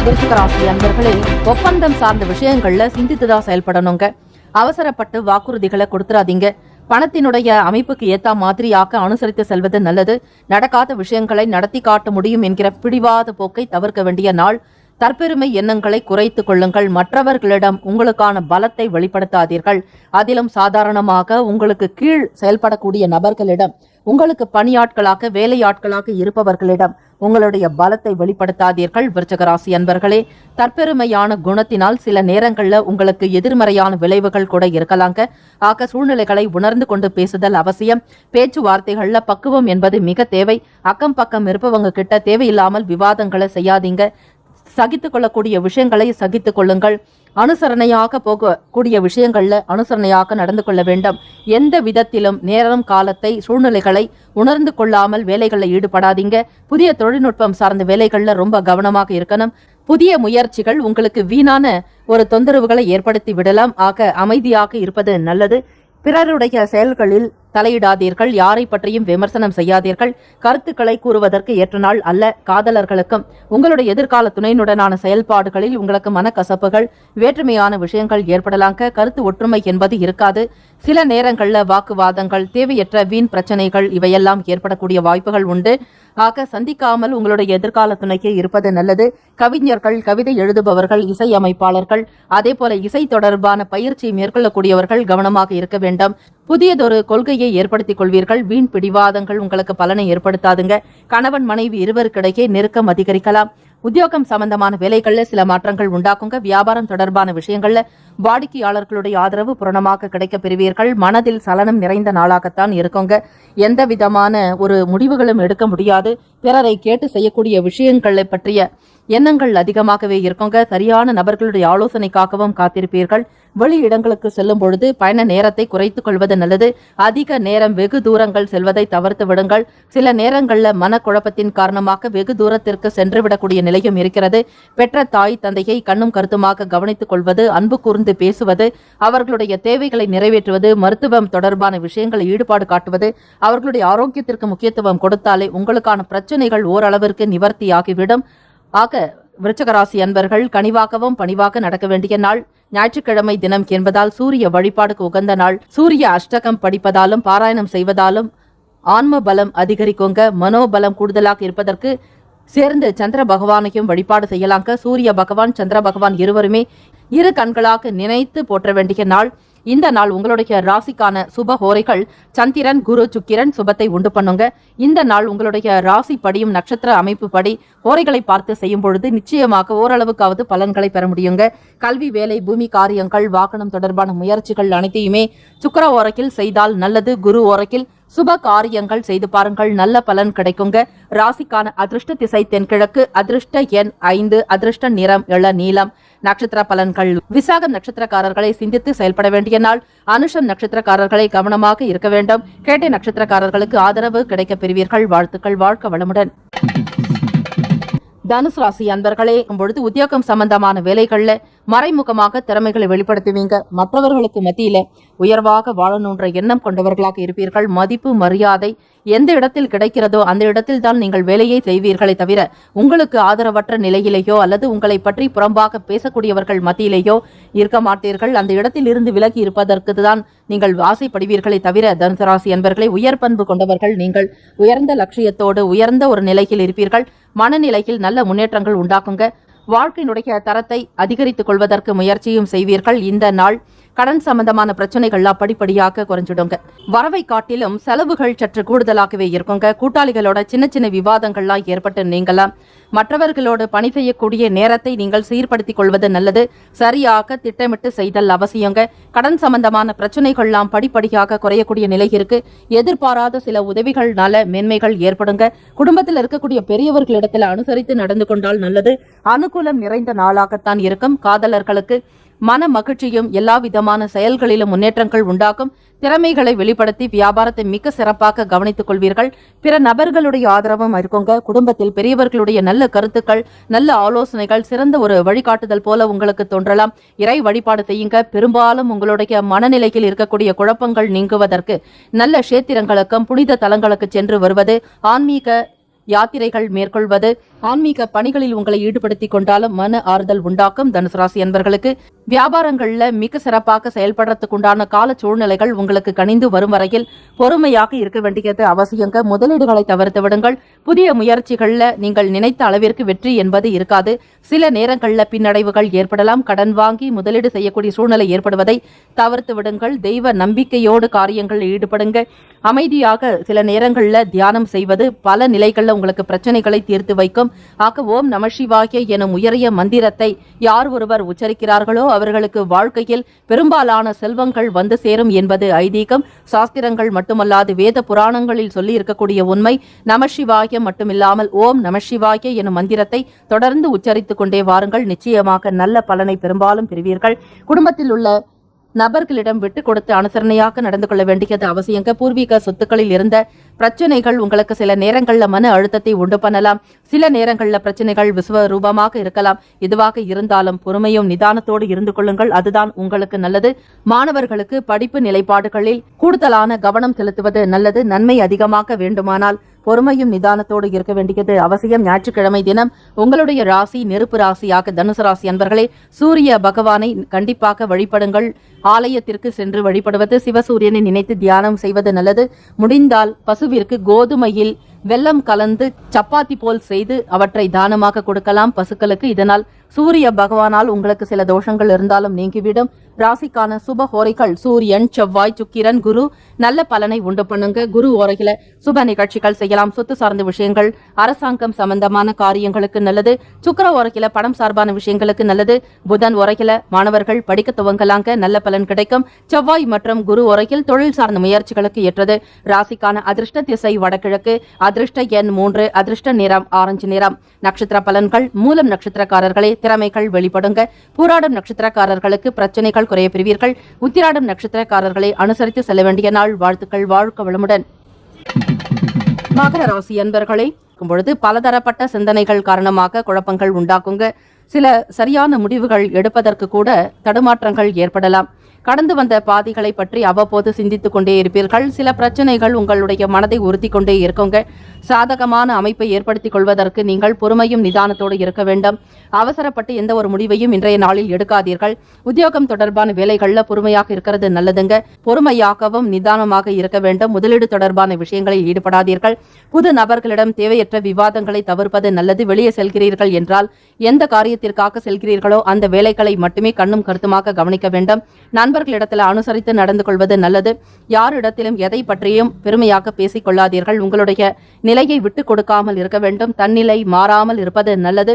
விருச்சிக ராசி அன்பர்களே, ஒப்பந்தம் சார்ந்த விஷயங்கள்ல சிந்தித்துதான் செயல்படணுங்க. அவசரப்பட்டு வாக்குறுதிகளை கொடுத்துறாதீங்க. பணத்தினுடைய அமைப்புக்கு ஏத்த மாதிரியாக அனுசரித்து செல்வது நல்லது. நடக்காத விஷயங்களை நடத்தி காட்ட முடியும் என்கிற பிடிவாத போக்கை தவிர்க்க வேண்டிய நாள். தற்பெருமை எண்ணங்களை குறைத்துக் கொள்ளுங்கள். மற்றவர்களிடம் உங்களுக்கான பலத்தை வெளிப்படுத்தாதீர்கள். அதிலும் சாதாரணமாக உங்களுக்கு கீழ் செயல்படக்கூடிய நபர்களிடம், உங்களுக்கு பணியாட்களாக வேலையாட்களாக இருப்பவர்களிடம் உங்களுடைய பலத்தை வெளிப்படுத்தாதீர்கள். விருச்சிக ராசி அன்பர்களே, தற்பெருமையான குணத்தினால் சில நேரங்கள்ல உங்களுக்கு எதிர்மறையான விளைவுகள் கூட இருக்கலாங்க. ஆக சூழ்நிலைகளை உணர்ந்து கொண்டு பேசுதல் அவசியம். பேச்சுவார்த்தைகள்ல பக்குவம் என்பது மிக தேவை. அக்கம் பக்கம் இருப்பவங்க கிட்ட தேவையில்லாமல் விவாதங்களை செய்யாதீங்க. சகித்துக் கொள்ளக்கூடிய விஷயங்களை சகித்துக் கொள்ளுங்கள். அனுசரணையாக போகக்கூடிய விஷயங்கள்ல அனுசரணையாக நடந்து கொள்ள வேண்டும். எந்த விதத்திலும் நேரம், காலத்தை, சூழ்நிலைகளை உணர்ந்து கொள்ளாமல் வேலைகளில் ஈடுபடாதீங்க. புதிய தொழில்நுட்பம் சார்ந்த வேலைகள்ல ரொம்ப கவனமாக இருக்கணும். புதிய முயற்சிகள் உங்களுக்கு வீணான ஒரு தொந்தரவுகளை ஏற்படுத்தி விடலாம். ஆக அமைதியாக இருப்பது நல்லது. பிறருடைய செயல்களில் தலையிடாதீர்கள். யாரை பற்றியும் விமர்சனம் செய்யாதீர்கள். கருத்துக்களை கூறுவதற்கு ஏற்ற நாள் அல்ல. காதலர்களுக்கும் உங்களுடைய எதிர்கால துணையினுடனான செயல்பாடுகளில் உங்களுக்கு மனக்கசப்புகள், வேற்றுமையான விஷயங்கள் ஏற்படலாங்க. கருத்து ஒற்றுமை என்பது இருக்காது. சில நேரங்கள்ல வாக்குவாதங்கள், தேவையற்ற வீண் பிரச்சனைகள் இவையெல்லாம் ஏற்படக்கூடிய வாய்ப்புகள் உண்டு. ஆக சந்திக்காமல் உங்களுடைய எதிர்கால துணைக்கு இருப்பது நல்லது. கவிஞர்கள், கவிதை எழுதுபவர்கள், இசை அமைப்பாளர்கள், அதே போல இசை தொடர்பான பயிற்சி மேற்கொள்ளக்கூடியவர்கள் கவனமாக இருக்க வேண்டும். புதியதொரு கொள்கையை ஏற்படுத்திக் கொள்வீர்கள். வீண் பிடிவாதங்கள் உங்களுக்கு பலனை ஏற்படுத்தாதுங்க. கணவன் மனைவி இருவருக்கிடையே நெருக்கம் அதிகரிக்கலாம். உத்தியோகம் சம்பந்தமான வேலைகள்ல சில மாற்றங்கள் உண்டாக்குங்க. வியாபாரம் தொடர்பான விஷயங்கள்ல வாடிக்கையாளர்களுடைய ஆதரவு பூரணமாக கிடைக்க பெறுவீர்கள். மனதில் சலனம் நிறைந்த நாளாகத்தான் இருக்குங்க. எந்த விதமான ஒரு முடிவுகளும் எடுக்க முடியாது. பிறரை கேட்டு செய்யக்கூடிய விஷயங்களை பற்றிய எண்ணங்கள் அதிகமாகவே இருக்குங்க. சரியான நபர்களுடைய ஆலோசனைக்காகவும் காத்திருப்பீர்கள். வெளி இடங்களுக்கு செல்லும் பொழுது பயண நேரத்தை குறைத்துக் கொள்வது நல்லது. அதிக நேரம் வெகு தூரங்கள் செல்வதை தவிர்த்து விடுங்கள். சில நேரங்கள்ல மனக்குழப்பத்தின் காரணமாக வெகு தூரத்திற்கு சென்றுவிடக்கூடிய நிலையும் இருக்கிறது. பெற்ற தாய் தந்தையை கண்ணும் கருத்துமாக கவனித்துக் கொள்வது, அன்பு கூர்ந்து பேசுவது, அவர்களுடைய தேவைகளை நிறைவேற்றுவது, மருத்துவம் தொடர்பான விஷயங்களில் ஈடுபாடு காட்டுவது, அவர்களுடைய ஆரோக்கியத்திற்கு முக்கியத்துவம் கொடுத்தாலே உங்களுக்கான பிரச்சனைகள் ஓரளவிற்கு நிவர்த்தியாகிவிடும். ஆக விருச்சிகராசி அன்பர்கள் கனிவாகவும் பணிவாக நடக்க வேண்டிய நாள். ஞாயிற்றுக்கிழமை தினம் என்பதால் சூரிய வழிபாடுக்கு உகந்த நாள். சூரிய அஷ்டகம் படிப்பதாலும் பாராயணம் செய்வதாலும் ஆன்ம பலம் அதிகரிக்குங்க. மனோபலம் கூடுதலாக இருப்பதற்கு சேர்ந்து சந்திர பகவானையும் வழிபாடு செய்யலாங்க. சூரிய பகவான், சந்திர பகவான் இருவருமே இரு கண்களாக நினைத்து போற்ற வேண்டிய நாள். இந்த நாள் உங்களுடைய ராசிக்கான சுப ஹோரைகள் சந்திரன், குரு, சுக்கிரன் சுபத்தை உண்டு பண்ணுங்க. இந்த நாள் உங்களுடைய ராசி படியும் நட்சத்திர அமைப்பு படி ஹோரைகளை பார்த்து செய்யும் பொழுது நிச்சயமாக ஓரளவுக்காவது பலன்களை பெற முடியுங்க. கல்வி, வேலை, பூமி காரியங்கள், வாகனம் தொடர்பான முயற்சிகள் அனைத்தையுமே சுக்கிர ஓரையில் செய்தால் நல்லது. குரு ஓரையில் சுப காரியங்கள் செய்து பாருங்கள், நல்ல பலன் கிடைக்குங்க. ராசிக்கான அதிர்ஷ்ட திசை தென்கிழக்கு. அதிர்ஷ்ட எண் 5. அதிர்ஷ்ட நிறம் இளநீலம். நட்சத்திர பலன்கள். விசாகம் நட்சத்திரக்காரர்களை சிந்தித்து செயல்பட வேண்டிய நாள். அனுஷம் நட்சத்திரக்காரர்களை கவனமாக இருக்க வேண்டும். கேட்டை நட்சத்திரக்காரர்களுக்கு ஆதரவு கிடைக்க பெறுவீர்கள். வாழ்த்துக்கள். வாழ்க வளமுடன். தனுசு ராசி அன்பர்களே, பொழுது உத்தியோகம் சம்பந்தமான வேலைகள்ல மறைமுகமாக திறமைகளை வெளிப்படுத்துவீங்க. மற்றவர்களுக்கு மத்தியில உயர்வாக வாழணுன்ற எண்ணம் கொண்டவர்களாக இருப்பீர்கள். மதிப்பு மரியாதை எந்த இடத்தில் கிடைக்கிறதோ அந்த இடத்தில் தான் நீங்கள் வேலையை செய்வீர்களே தவிர உங்களுக்கு ஆதரவற்ற நிலையிலேயோ அல்லது உங்களை பற்றி புறம்பாக பேசக்கூடியவர்கள் மத்தியிலேயோ இருக்க மாட்டீர்கள். அந்த இடத்தில் இருந்து விலகி இருப்பதற்கு தான் நீங்கள் ஆசைப்படுவீர்களே தவிர தனுசு ராசி அன்பர்களை உயர் பண்பு கொண்டவர்கள் நீங்கள். உயர்ந்த லட்சியத்தோடு உயர்ந்த ஒரு நிலையில் இருப்பீர்கள். மனநிலையில் நல்ல முன்னேற்றங்கள் உண்டாக்குங்க. வாழ்க்கையினுடைய தரத்தை அதிகரித்துக் கொள்வதற்கு முயற்சியும் செய்வீர்கள். இந்த நாள் கடன் சம்பந்தமான பிரச்சனைகள்லாம் படிப்படியாக குறைஞ்சிடுங்க. வரவை காட்டிலும் செலவுகள் சற்று கூடுதலாகவே இருக்குங்க. கூட்டாளிகளோட சின்ன சின்ன விவாதங்கள்லாம் ஏற்பட்டு நீங்களாம். மற்றவர்களோடு பணி செய்யக்கூடிய நேரத்தை நீங்கள் சீர்படுத்திக் கொள்வது நல்லது. சரியாக திட்டமிட்டு செய்தல் அவசியங்க. கடன் சம்பந்தமான பிரச்சனைகள்லாம் படிப்படியாக குறையக்கூடிய நிலை இருக்கு. எதிர்பாராத சில உதவிகள்னால மேன்மைகள் ஏற்படுங்க. குடும்பத்தில் இருக்கக்கூடிய பெரியவர்களிடத்தில் அனுசரித்து நடந்து கொண்டால் நல்லது. அனுகூலம் நிறைந்த நாளாகத்தான் இருக்கும். காதலர்களுக்கு மன மகிழ்ச்சியும் எல்லா விதமான செயல்களிலும் முன்னேற்றங்கள் உண்டாக்கும். திறமைகளை வெளிப்படுத்தி வியாபாரத்தை மிக சிறப்பாக கவனித்துக் கொள்வீர்கள். பிற நபர்களுடைய ஆதரவும் இருக்குங்க. குடும்பத்தில் பெரியவர்களுடைய நல்ல கருத்துக்கள், நல்ல ஆலோசனைகள், சிறந்த ஒரு வழிகாட்டுதல் போல உங்களுக்கு தோன்றலாம். இறை வழிபாடு செய்யுங்க. பெரும்பாலும் உங்களுடைய மனநிலையில் இருக்கக்கூடிய குழப்பங்கள் நீங்குவதற்கு நல்ல கஷேத்திரங்களுக்கும் புனித தலங்களுக்கு சென்று வருவது, ஆன்மீக யாத்திரைகள் மேற்கொள்வது, ஆன்மீக பணிகளில் உங்களை ஈடுபடுத்திக் கொண்டாலும் மன ஆறுதல் உண்டாக்கும். தனுசு ராசி அன்பர்களுக்கு வியாபாரங்கள்ல மிக சிறப்பாக செயல்படுறதுக்குண்டான கால சூழ்நிலைகள் உங்களுக்கு கணிந்து வரும் வரையில் பொறுமையாக இருக்க வேண்டியது அவசியங்க. முதலீடுகளை தவிர்த்து விடுங்கள். புதிய முயற்சிகள்ல நீங்கள் நினைத்த அளவிற்கு வெற்றி என்பது இருக்காது. சில நேரங்கள்ல பின்னடைவுகள் ஏற்படலாம். கடன் வாங்கி முதலீடு செய்யக்கூடிய சூழ்நிலை ஏற்படுவதை தவிர்த்து விடுங்கள். தெய்வ நம்பிக்கையோடு காரியங்கள் ஈடுபடுங்க. அமைதியாக சில நேரங்கள்ல தியானம் செய்வது பல நிலைகள்ல உங்களுக்கு பிரச்சனைகளை தீர்த்து வைக்கும். ஆக ஓம் நம சிவாய எனும் உயரிய மந்திரத்தை யார் ஒருவர் உச்சரிக்கிறார்களோ அவர்களுக்கு வாழ்க்கையில் பெரும்பாலான செல்வங்கள் வந்து சேரும் என்பது ஐதீகம். சாஸ்திரங்கள் மட்டுமல்லாது வேத புராணங்களில் சொல்லி இருக்கக்கூடிய உண்மை. நம சிவாய மட்டுமில்லாமல் ஓம் நம சிவாய எனும் மந்திரத்தை தொடர்ந்து உச்சரித்துக் கொண்டே வாருங்கள். நிச்சயமாக நல்ல பலனை பெரும்பாலும் பெறுவீர்கள். குடும்பத்தில் உள்ள நபர்களிடம் விட்டு கொடுத்து அனுசரணையாக நடந்து கொள்ள வேண்டியது அவசியங்க. பூர்வீக சொத்துக்களில் இருந்த பிரச்சனைகள் உங்களுக்கு சில நேரங்கள்ல மன அழுத்தத்தை உண்டு பண்ணலாம். சில நேரங்கள்ல பிரச்சனைகள் விஸ்வரூபமாக இருக்கலாம். எதுவாக இருந்தாலும் பொறுமையும் நிதானத்தோடு இருந்து கொள்ளுங்கள். அதுதான் உங்களுக்கு நல்லது. மாணவர்களுக்கு படிப்பு நிலைப்பாடுகளில் கூடுதலான கவனம் செலுத்துவது நல்லது. நன்மை அதிகமாக வேண்டுமானால் பொறுமையும் நிதானத்தோடு இருக்க வேண்டியது அவசியம். ஞாயிற்றுக்கிழமை தினம் உங்களுடைய ராசி நெருப்பு ராசியாக தனுசு ராசி அன்பர்களே, சூரிய பகவானை கண்டிப்பாக வழிபடுங்கள். ஆலயத்திற்கு சென்று வழிபடுவது, சிவசூரியனை நினைத்து தியானம் செய்வது நல்லது. முடிந்தால் பசுவிற்கு கோதுமையில் வெல்லம் கலந்து சப்பாத்தி போல் செய்து அவற்றை தானமாக கொடுக்கலாம் பசுக்களுக்கு. இதனால் சூரிய பகவானால் உங்களுக்கு சில தோஷங்கள் இருந்தாலும் நீங்கிவிடும். ராசிக்கான சுப ஹோரைகள் சூரியன், செவ்வாய், சுக்கிரன், குரு நல்ல பலனை உண்டு பண்ணுங்க. குரு ஓரையில சுப நிகழ்ச்சிகள் செய்யலாம். சொத்து சார்ந்த விஷயங்கள், அரசாங்கம் சம்பந்தமான காரியங்களுக்கு நல்லது. சுக்கிர ஓரையில பணம் சார்பான விஷயங்களுக்கு நல்லது. புதன் ஓரையில மாணவர்கள் படிக்க துவங்கலாங்க, நல்ல பலன் கிடைக்கும். செவ்வாய் மற்றும் குரு ஓரையில் தொழில் சார்ந்த முயற்சிகளுக்கு ஏற்றது. ராசிக்கான அதிர்ஷ்ட திசை வடகிழக்கு, அதிர்ஷ்ட எண் 3, அதிர்ஷ்ட நிறம் ஆரஞ்சு நிறம். நட்சத்திர பலன்கள். மூலம் நட்சத்திரக்காரர்களே, திறமைகள் வெளிப்படுங்க. பூராடம் நட்சத்திரக்காரர்களுக்கு பிரச்சனைகள் குறைய பெறுவீர்கள். உத்திராடம் நட்சத்திரக்காரர்களை அனுசரித்து செல்ல வேண்டிய நாள். வாழ்த்துக்கள். வாழ்க வளமுடன். மகர ராசி அன்பர்களே, பொழுது பலதரப்பட்ட சிந்தனைகள் காரணமாக குழப்பங்கள் உண்டாக்குங்க. சில சரியான முடிவுகள் எடுப்பதற்கு கூட தடுமாற்றங்கள் ஏற்படலாம். கடந்து வந்த பாதைகளை பற்றி அவ்வப்போது சிந்தித்துக் கொண்டே இருப்பீர்கள். சில பிரச்சனைகள் உங்களுடைய மனதை உறுத்தி கொண்டே இருக்குங்க. சாதகமான அமைப்பை ஏற்படுத்திக் கொள்வதற்கு நீங்கள் பொறுமையும் நிதானத்தோடு இருக்க வேண்டும். அவசரப்பட்டு எந்த ஒரு முடிவையும் இன்றைய நாளில் எடுக்காதீர்கள். உத்தியோகம் தொடர்பான வேலைகள்ல பொறுமையாக இருக்கிறது நல்லதுங்க. பொறுமையாகவும் நிதானமாக இருக்க வேண்டும். முதலீடு தொடர்பான விஷயங்களில் ஈடுபடாதீர்கள். புது நபர்களிடம் தேவையற்ற விவாதங்களை தவிர்ப்பது நல்லது. வெளியே செல்கிறீர்கள் என்றால் எந்த காரியத்திற்காக செல்கிறீர்களோ அந்த வேலைகளை மட்டுமே கண்ணும் கருத்துமாக கவனிக்க வேண்டும். நண்பர்களிடத்தில் அனுசரித்து நடந்து கொள்வது நல்லது. யாரிடத்திலும் எதை பற்றியும் பெருமையாக பேசிக் கொள்ளாதீர்கள். உங்களுடைய நிலையை விட்டுக் கொடுக்காமல் இருக்க வேண்டும். தன்னிலை மாறாமல் இருப்பது நல்லது.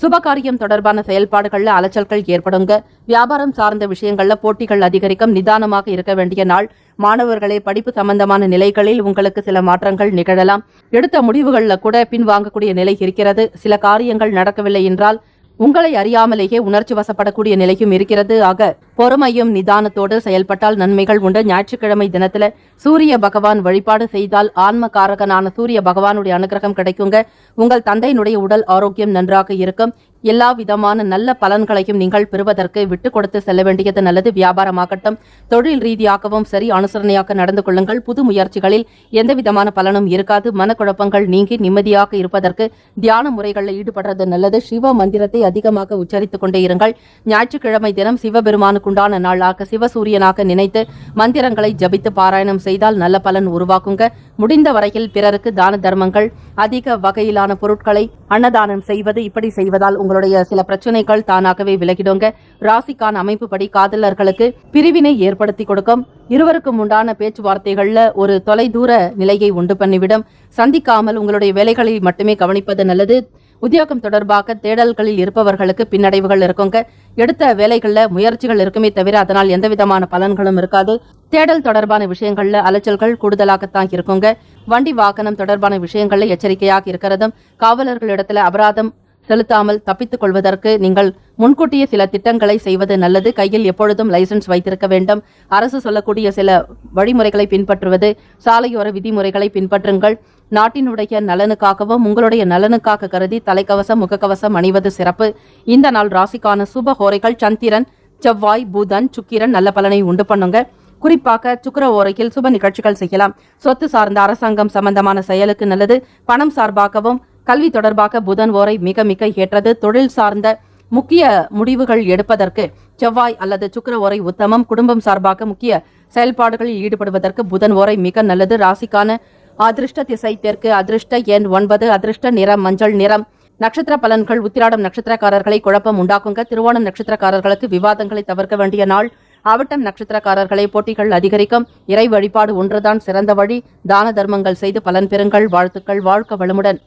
சுபகாரியம் தொடர்பான செயல்பாடுகள்ல அலைச்சல்கள் ஏற்படுங்க. வியாபாரம் சார்ந்த விஷயங்கள்ல போட்டிகள் அதிகரிக்கும். நிதானமாக இருக்க வேண்டிய நாள். மாணவர்களே, படிப்பு சம்பந்தமான நிலைகளில் உங்களுக்கு சில மாற்றங்கள் நிகழலாம். எடுத்த முடிவுகள்ல கூட பின்வாங்கக்கூடிய நிலை இருக்கிறது. சில காரியங்கள் நடக்கவில்லை என்றால் உங்களை அறியாமலேயே உணர்ச்சி வசப்படக்கூடிய நிலையும் இருக்கிறது. ஆக பொறுமையும் நிதானத்தோடு செயல்பட்டால் நன்மைகள் உண்டு. ஞாயிற்றுக்கிழமை தினத்துல சூரிய பகவான் வழிபாடு செய்தால் ஆன்மகாரகனான சூரிய பகவானுடைய அனுகிரகம் கிடைக்குங்க. உங்கள் தந்தையினுடைய உடல் ஆரோக்கியம் நன்றாக இருக்கும். எல்லா விதமான நல்ல பலன்களையும் நீங்கள் பெறுவதற்கு விட்டு கொடுத்து செல்ல வேண்டியது நல்லது. வியாபாரமாகட்டும், தொழில் ரீதியாகவும் சரி, அனுசரணையாக நடந்து கொள்ளுங்கள். புது முயற்சிகளில் எந்த விதமான பலனும் இருக்காது. மனக்குழப்பங்கள் நீங்கி நிம்மதியாக இருப்பதற்கு தியான முறைகளில் ஈடுபடுறது நல்லது. சிவ மந்திரத்தை அதிகமாக உச்சரித்துக் கொண்டே இருங்கள். ஞாயிற்றுக்கிழமை தினம் சிவபெருமானுக்குண்டான நாளாக சிவசூரியனாக நினைத்து மந்திரங்களை ஜபித்து பாராயணம் செய்தால் நல்ல பலன் உருவாக்குங்க. முடிந்த வரையில் பிறருக்கு தான தர்மங்கள், அதிக வகையிலான பொருட்களை அன்னதானம் செய்வது, இப்படி செய்வதால் உங்களுடைய சில பிரச்சனைகள் தானாகவே விலகிடுங்க. ராசிக்கான அமைப்புப்படி காதலர்களுக்கு பிரிவினை ஏற்படுத்தி கொடுக்கும். இருவருக்கும் உண்டான பேச்சுவார்த்தைகள்ல ஒரு தொலைதூர நிலையை உண்டு பண்ணிவிடும். சந்திக்காமல் உங்களுடைய வேலைகளை மட்டுமே கவனிப்பது நல்லது. உத்தியோகம் தொடர்பாக தேடல்களில் இருப்பவர்களுக்கு பின்னடைவுகள் இருக்குங்க. எடுத்த வேலைகள்ல முயற்சிகள் இருக்குமே தவிர அதனால் எந்த விதமான பலன்களும் இருக்காது. தேடல் தொடர்பான விஷயங்கள்ல அலைச்சல்கள் கூடுதலாகத்தான் இருக்குங்க. வண்டி வாகனம் தொடர்பான விஷயங்கள்ல எச்சரிக்கையாக இருக்கிறதும், காவலர்களிடத்துல அபராதம் செலுத்தாமல் தப்பித்துக் கொள்வதற்கு நீங்கள் முன்கூட்டிய சில திட்டங்களை செய்வது நல்லது. கையில் எப்பொழுதும் லைசன்ஸ் வைத்திருக்க வேண்டும். அரசு சொல்லக்கூடிய சில வழிமுறைகளை பின்பற்றுவது, சாலையோர விதிமுறைகளை பின்பற்றுங்கள். நாட்டினுடைய நலனுக்காகவும் உங்களுடைய நலனுக்காக கருதி தலைக்கவசம், முகக்கவசம் அணிவது சிறப்பு. இந்த நாள் ராசிக்கான சுப ஹோரைகள் சந்திரன், செவ்வாய், புதன், சுக்கிரன் நல்ல பலனை உண்டு பண்ணுங்க. குறிப்பாக சுக்கிர ஓரையில் சுப நிகழ்ச்சிகள் செய்யலாம். சொத்து சார்ந்த அரசாங்கம் சம்பந்தமான செயலுக்கு நல்லது. பணம் சார்பாகவும் கல்வி தொடர்பாக புதன் ஓரை மிக மிக ஏற்றது. தொழில் சார்ந்த முக்கிய முடிவுகள் எடுப்பதற்கு செவ்வாய் அல்லது சுக்கிர ஓரை உத்தமம். குடும்பம் சார்பாக முக்கிய செயல்பாடுகளில் ஈடுபடுவதற்கு புதன் ஓரை மிக நல்லது. ராசிக்கான அதிர்ஷ்ட திசை தெற்கு, அதிர்ஷ்ட எண் 9, அதிர்ஷ்ட நிறம் மஞ்சள் நிறம். நட்சத்திர பலன்கள் உத்திராடம் நட்சத்திரக்காரர்களை குழப்பம் உண்டாக்குங்க. திருவோணம் நட்சத்திரக்காரர்களுக்கு விவாதங்களை தவிர்க்க வேண்டிய நாள். அவிட்டம் நட்சத்திரக்காரர்களை போட்டிகள் அதிகரிக்கும். இறை வழிபாடு ஒன்றுதான் சிறந்த வழி. தான தர்மங்கள் செய்து பலன் பெறுங்கள். வாழ்த்துக்கள். வாழ்க்க வளமுடன்.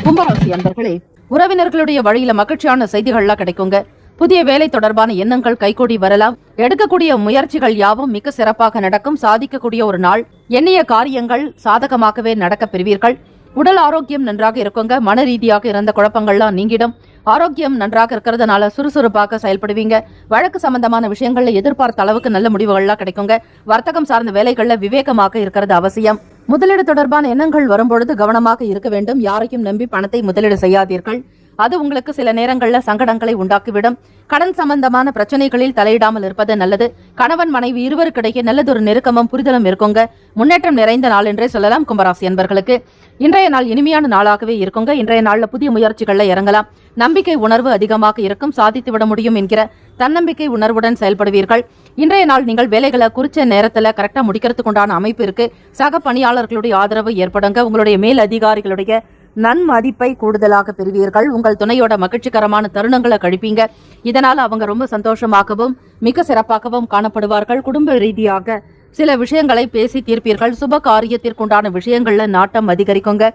கும்பராசி அன்பர்களே, உறவினர்களுடைய வழியில மகிழ்ச்சியான செய்திகள்லாம் கிடைக்குங்க. புதிய வேலை தொடர்பான எண்ணங்கள் கைகூடி வரலாம். எடுக்கக்கூடிய முயற்சிகள் யாவும் மிக சிறப்பாக நடக்கும். சாதிக்கக்கூடிய ஒரு நாள். எண்ணிய காரியங்கள் சாதகமாகவே நடக்க பெறுவீர்கள். உடல் ஆரோக்கியம் நன்றாக இருக்குங்க. மன ரீதியாக இருந்த குழப்பங்கள்லாம் நீங்கிடும். ஆரோக்கியம் நன்றாக இருக்கிறதுனால சுறுசுறுப்பாக செயல்படுவீங்க. வழக்கு சம்பந்தமான விஷயங்கள்ல எதிர்பார்த்த அளவுக்கு நல்ல முடிவுகள்லாம் கிடைக்குங்க. வர்த்தகம் சார்ந்த வேலைகள்ல விவேகமாக இருக்கிறது அவசியம். முதலீடு தொடர்பான எண்ணங்கள் வரும்பொழுது கவனமாக இருக்க வேண்டும். யாரையும் நம்பி பணத்தை முதலீடு செய்யாதீர்கள். அது உங்களுக்கு சில நேரங்கள்ல சங்கடங்களை உண்டாக்கிவிடும். கடன் சம்பந்தமான பிரச்சனைகளில் தலையிடாமல் இருப்பது நல்லது. கணவன் மனைவி இருவருக்கிடையே நல்லதொரு நெருக்கமும் புரிதலும் இருக்குங்க. முன்னேற்றம் நிறைந்த நாள் என்றே சொல்லலாம். கும்பராசி என்பர்களுக்கு இன்றைய நாள் இனிமையான நாளாகவே இருக்குங்க. இன்றைய நாள்ல புதிய முயற்சிகள்ல இறங்கலாம். நம்பிக்கை உணர்வு அதிகமாக இருக்கும். சாதித்து விட முடியும் என்கிற தன்னம்பிக்கை உணர்வுடன் செயல்படுவீர்கள். இன்றைய நாள் நீங்கள் வேலைகளை குறிச்ச நேரத்துல கரெக்டா முடிக்கிறதுக்கு உண்டான அமைப்பு இருக்கு. சக பணியாளர்களுடைய ஆதரவு ஏற்படுங்க. உங்களுடைய மேல் அதிகாரிகளுடைய நன்மதிப்பை கூடுதலாக பெறுவீர்கள். உங்கள் துணையோட மகிழ்ச்சிகரமான தருணங்களை கழிப்பீங்க. இதனால அவங்க ரொம்ப சந்தோஷமாகவும் மிக சிறப்பாகவும் காணப்படுவார்கள். குடும்ப ரீதியாக சில விஷயங்களை பேசி தீர்ப்பீர்கள். சுப காரியத்திற்குண்டான விஷயங்கள்ல நாட்டம் அதிகரிக்குங்க.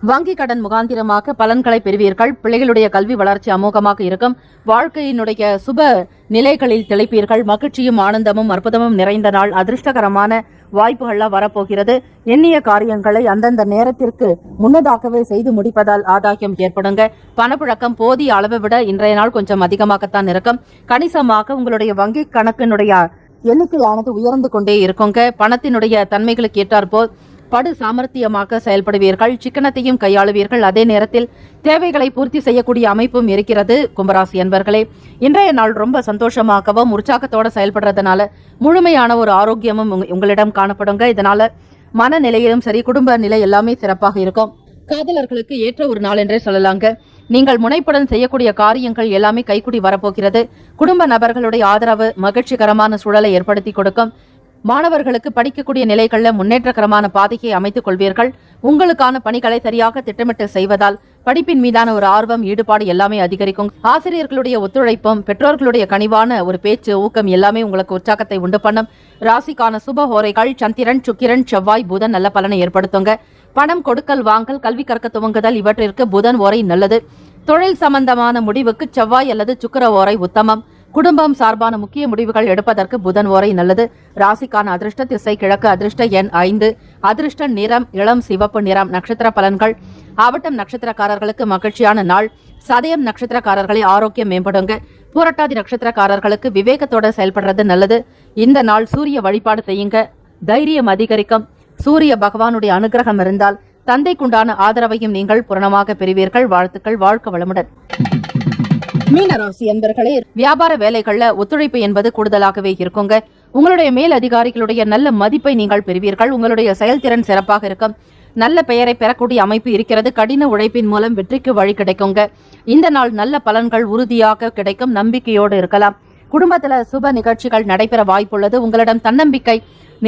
வங்கி கடன் முகாந்திரமாக பலன்களை பெறுவீர்கள். பிள்ளைகளுடைய கல்வி வளர்ச்சி அமோகமாக இருக்கும். வாழ்க்கையினுடைய சுப நிலைகளில் திளைப்பீர்கள். மகிழ்ச்சியும் ஆனந்தமும் அற்புதமும் நிறைந்த நாள். அதிர்ஷ்டகரமான வாய்ப்புகள்லாம் வரப்போகிறது. எண்ணிய காரியங்களை அந்தந்த நேரத்திற்கு முன்னதாகவே செய்து முடிப்பதால் ஆதாயம் ஏற்படுங்க. பணப்புழக்கம் போதிய அளவை விட இன்றைய நாள் கொஞ்சம் அதிகமாகத்தான் இருக்கும். கணிசமாக உங்களுடைய வங்கி கணக்கினுடைய எண்ணிக்கையானது உயர்ந்து கொண்டே இருக்குங்க. பணத்தினுடைய தன்மைகளுக்கு ஏற்றாற்போல் படு சாமர்த்தியமாக செயல்படுவீர்கள். சிக்கனத்தையும் கையாளுவீர்கள். அதே நேரத்தில் தேவைகளை பூர்த்தி செய்யக்கூடிய அமைப்பும் இருக்கிறது. கும்பராசி என்பர்களே, இன்றைய நாள் ரொம்ப சந்தோஷமாகவும் உற்சாகத்தோட செயல்படுறதுனால முழுமையான ஒரு ஆரோக்கியமும் உங்களிடம் காணப்படுங்க. இதனால மனநிலையிலும் சரி, குடும்ப நிலை எல்லாமே சிறப்பாக இருக்கும். காதலர்களுக்கு ஏற்ற ஒரு நாள் என்றே சொல்லலாங்க. நீங்கள் முனைப்புடன் செய்யக்கூடிய காரியங்கள் எல்லாமே கைக்கூடி வரப்போகிறது. குடும்ப நபர்களுடைய ஆதரவு மகிழ்ச்சிகரமான சூழலை ஏற்படுத்தி கொடுக்கும். மாணவர்களுக்கு படிக்கக்கூடிய நிலைகளில் முன்னேற்றகரமான பாதையை அமைத்துக் கொள்வீர்கள். உங்களுக்கான பணிகளை சரியாக திட்டமிட்டு செய்வதால் படிப்பின் மீதான ஒரு ஆர்வம், ஈடுபாடு எல்லாமே அதிகரிக்கும். ஆசிரியர்களுடைய ஒத்துழைப்பும் பெற்றோர்களுடைய கனிவான ஒரு பேச்சு, ஊக்கம் எல்லாமே உங்களுக்கு உற்சாகத்தை உண்டு பண்ணும். ராசிக்கான சுப ஹோரைகள் சந்திரன், சுக்கிரன், செவ்வாய், புதன் நல்ல பலனை ஏற்படுத்துங்க. பணம் கொடுக்கல் வாங்கல், கல்வி கற்க துவங்குதல் இவற்றிற்கு புதன் ஓரை நல்லது. தொழில் சம்பந்தமான முடிவுக்கு செவ்வாய் அல்லது சுக்கிர ஓரை உத்தமம். குடும்பம் சார்பான முக்கிய முடிவுகள் எடுப்பதற்கு புதன் ஓரை நல்லது. ராசிக்கான அதிர்ஷ்ட திசை கிழக்கு. அதிர்ஷ்ட எண் 5. அதிர்ஷ்ட நிறம் இளம் சிவப்பு நிறம். நட்சத்திர பலன்கள். ஆவட்டம் நட்சத்திரக்காரர்களுக்கு மகிழ்ச்சியான நாள். சதயம் நட்சத்திரக்காரர்களை ஆரோக்கியம் மேம்படுங்க. பூரட்டாதி நட்சத்திரக்காரர்களுக்கு விவேகத்தோட செயல்படுறது நல்லது. இந்த நாள் சூரிய வழிபாடு செய்யுங்க. தைரியம் அதிகரிக்கும். சூரிய பகவானுடைய அனுகிரகம் இருந்தால் தந்தைக்குண்டான ஆதரவையும் நீங்கள் பூரணமாக பெறுவீர்கள். வாழ்த்துக்கள். வாழ்க்கை வளமுடன். மீனராசி அன்பர்களே, வியாபார வேலைகள்ல ஒத்துழைப்பு என்பது கூடுதலாகவே இருக்குங்க. உங்களுடைய மேல் அதிகாரிகளுடைய நல்ல மதிப்பை நீங்கள் பெறுவீர்கள். உங்களுடைய செயல்திறன் சிறப்பாக இருக்கும். நல்ல பெயரை பெறக்கூடிய அமைப்பு இருக்கிறது. கடின உழைப்பின் மூலம் வெற்றிக்கு வழி கிடைக்குங்க. இந்த நாள் நல்ல பலன்கள் உறுதியாக கிடைக்கும். நம்பிக்கையோடு இருக்கலாம். குடும்பத்துல சுப நிகழ்ச்சிகள் நடைபெற வாய்ப்புள்ளது. உங்களிடம் தன்னம்பிக்கை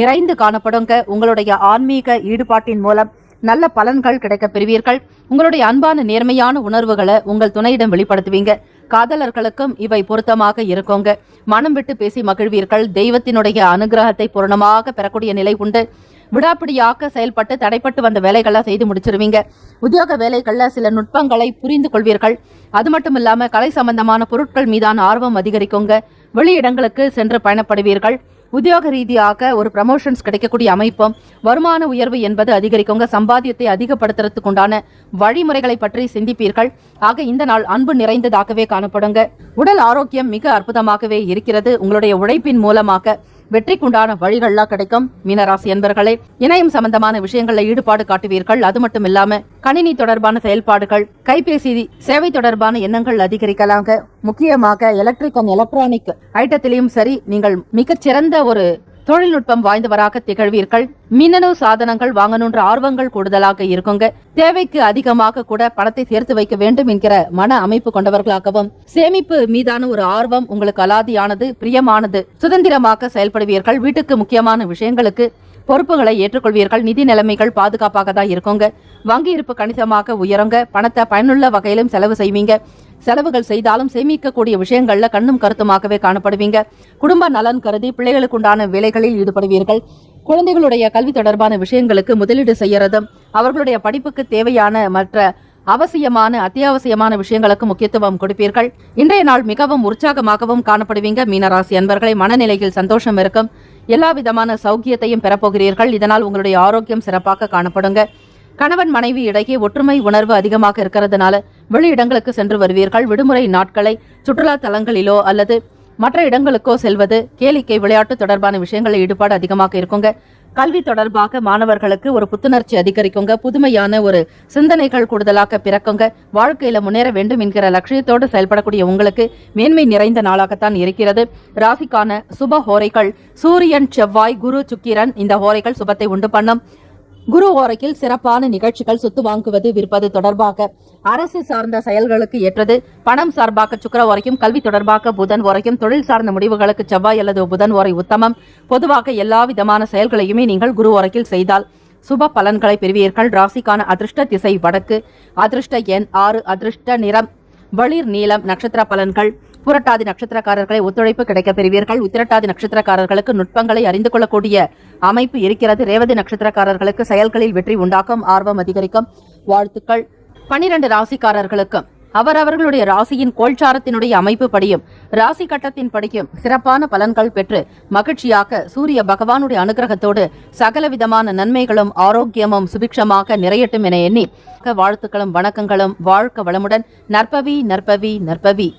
நிறைந்து காணப்படுங்க. உங்களுடைய ஆன்மீக ஈடுபாட்டின் மூலம் நல்ல பலன்கள் கிடைக்க பெறுவீர்கள். உங்களுடைய அன்பான நேர்மையான உணர்வுகளை உங்கள் துணையிடம் வெளிப்படுத்துவீங்க. காதலர்களுக்கும் இவை பொருத்தமாக இருக்குங்க. மனம் விட்டு பேசி மகிழ்வீர்கள். தெய்வத்தினுடைய அனுகிரகத்தை பூரணமாக பெறக்கூடிய நிலை உண்டு. விடாப்பிடியாக செயல்பட்டு தடைப்பட்டு வந்த வேலைகளை செய்து முடிச்சிருவீங்க. உத்தியோக வேலைகள்ல சில நுட்பங்களை புரிந்து கொள்வீர்கள். அது மட்டும் இல்லாம கலை சம்பந்தமான பொருட்கள் மீதான ஆர்வம் அதிகரிக்குங்க. வெளியிடங்களுக்கு சென்று பயணப்படுவீர்கள். உத்தியோக ரீதியாக ஒரு ப்ரமோஷன்ஸ் கிடைக்கக்கூடிய அமைப்பும் வருமான உயர்வு என்பது அதிகரிக்குங்க. சம்பாத்தியத்தை அதிகப்படுத்துறதுக்கு உண்டான வழிமுறைகளை பற்றி சிந்திப்பீர்கள். ஆக இந்த நாள் அன்பு நிறைந்ததாகவே காணப்படுங்க. உடல் ஆரோக்கியம் மிக அற்புதமாகவே இருக்கிறது. உங்களுடைய உழைப்பின் மூலமாக வெற்றிக்குண்டான வழிகள்லாம் கிடைக்கும். மீனராசி என்பர்களே, இணையம் சம்பந்தமான விஷயங்களில் ஈடுபாடு காட்டுவீர்கள். அது மட்டும் இல்லாம கணினி தொடர்பான செயல்பாடுகள், கைபேசி சேவை தொடர்பான எண்ணங்கள் அதிகரிக்கலாங்க. முக்கியமாக எலக்ட்ரிக் அண்ட் எலக்ட்ரானிக் ஐட்டத்திலையும் சரி, நீங்கள் மிகச்சிறந்த ஒரு தொழில்நுட்பம் வாய்ந்தவராக திகழ்வீர்கள். மின்னணு சாதனங்கள் வாங்கணுன்ற ஆர்வங்கள் கூடுதலாக இருக்குங்க. தேவைக்கு அதிகமாக கூட பணத்தை சேர்த்து வைக்க வேண்டும் என்கிற மன அமைப்பு கொண்டவர்களாகவும், சேமிப்பு மீதான ஒரு ஆர்வம் உங்களுக்கு அலாதியானது, பிரியமானது. சுதந்திரமாக செயல்படுவீர்கள். வீட்டுக்கு முக்கியமான விஷயங்களுக்கு பொறுப்புகளை ஏற்றுக்கொள்வீர்கள். நிதி நிலைமைகள் பாதுகாப்பாக தான் இருக்குங்க. வங்கி இருப்பு கணிசமாக உயருங்க. பணத்தை பயனுள்ள வகையிலும் செலவு செய்வீங்க. செலவுகள் செய்தாலும் சேமிக்கக்கூடிய விஷயங்கள்ல கண்ணும் கருத்துமாகவே காணப்படுவீங்க. குடும்ப நலன் கருதி பிள்ளைகளுக்கு உண்டான வேலைகளில் ஈடுபடுவீர்கள். குழந்தைகளுடைய கல்வி தொடர்பான விஷயங்களுக்கு முதலீடு செய்யறதும், அவர்களுடைய படிப்புக்கு தேவையான மற்ற அவசியமான அத்தியாவசியமான விஷயங்களுக்கு முக்கியத்துவம் கொடுப்பீர்கள். இன்றைய நாள் மிகவும் உற்சாகமாகவும் காணப்படுவீங்க. மீனராசி அன்பர்களை, மனநிலையில் சந்தோஷம் இருக்கும். எல்லா விதமான சௌக்கியத்தையும் பெறப்போகிறீர்கள். இதனால் உங்களுடைய ஆரோக்கியம் சிறப்பாக காணப்படுங்க. கணவன் மனைவி இடையே ஒற்றுமை உணர்வு அதிகமாக இருக்கிறதுனால வெளியிடங்களுக்கு சென்று வருவீர்கள். விடுமுறை நாட்களை சுற்றுலா தலங்களிலோ அல்லது மற்ற இடங்களுக்கோ செல்வது, கேளிக்கை, விளையாட்டு தொடர்பான விஷயங்களில் ஈடுபாடு அதிகமாக இருக்குங்க. கல்வி தொடர்பாக மாணவர்களுக்கு ஒரு புத்துணர்ச்சி அதிகரிக்குங்க. புதுமையான ஒரு சிந்தனைகள் கூடுதலாக பிறக்குங்க. வாழ்க்கையில முன்னேற வேண்டும் என்கிற லட்சியத்தோடு செயல்படக்கூடிய உங்களுக்கு மேன்மை நிறைந்த நாளாகத்தான் இருக்கிறது. ராசிக்கான சுப ஹோரைகள் சூரியன், செவ்வாய், குரு, சுக்கிரன். இந்த ஹோரைகள் சுபத்தை உண்டு பண்ணும். குரு ஓரையில் சிறப்பான நிகழ்ச்சிகள், சொத்து வாங்குவது, விற்பது தொடர்பாக அரசு சார்ந்த செயல்களுக்கு ஏற்றது. பணம் சார்பாக சுக்கிர ஓரைக்கும், கல்வி தொடர்பாக புதன் ஓரைக்கும், தொழில் சார்ந்த முடிவுகளுக்கு செவ்வாய் அல்லது புதன் ஓரை உத்தமம். பொதுவாக எல்லா விதமான செயல்களையுமே நீங்கள் குரு ஓரையில் செய்தால் சுப பலன்களை பெறுவீர்கள். ராசிக்கான அதிர்ஷ்ட திசை வடக்கு. அதிர்ஷ்ட எண் 6. அதிர்ஷ்ட நிறம் வெளிர் நீலம். நட்சத்திர பலன்கள். புரட்டாதி நட்சத்திரக்காரர்களை ஒத்துழைப்பு கிடைக்க பெறுவீர்கள். உத்திரட்டாதி நட்சத்திரக்காரர்களுக்கு நுட்பங்களை அறிந்து கொள்ளக்கூடிய அமைப்பு இருக்கிறது. ரேவதி நட்சத்திரக்காரர்களுக்கு செயல்களில் வெற்றி உண்டாக்கும். ஆர்வம் அதிகரிக்கும். வாழ்த்துக்கள். 12 ராசிக்காரர்களுக்கும் அவரவர்களுடைய ராசியின் கோல்சாரத்தினுடைய அமைப்பு படியும் ராசி கட்டத்தின் படியும் சிறப்பான பலன்கள் பெற்று மகிழ்ச்சியாக சூரிய பகவானுடைய அனுகிரகத்தோடு சகல விதமான நன்மைகளும் ஆரோக்கியமும் சுபிக்ஷமாக நிறையட்டும் என எண்ணி வாழ்த்துக்களும் வணக்கங்களும். வாழ்க வளமுடன். நற்பவி நற்பவி நற்பவி.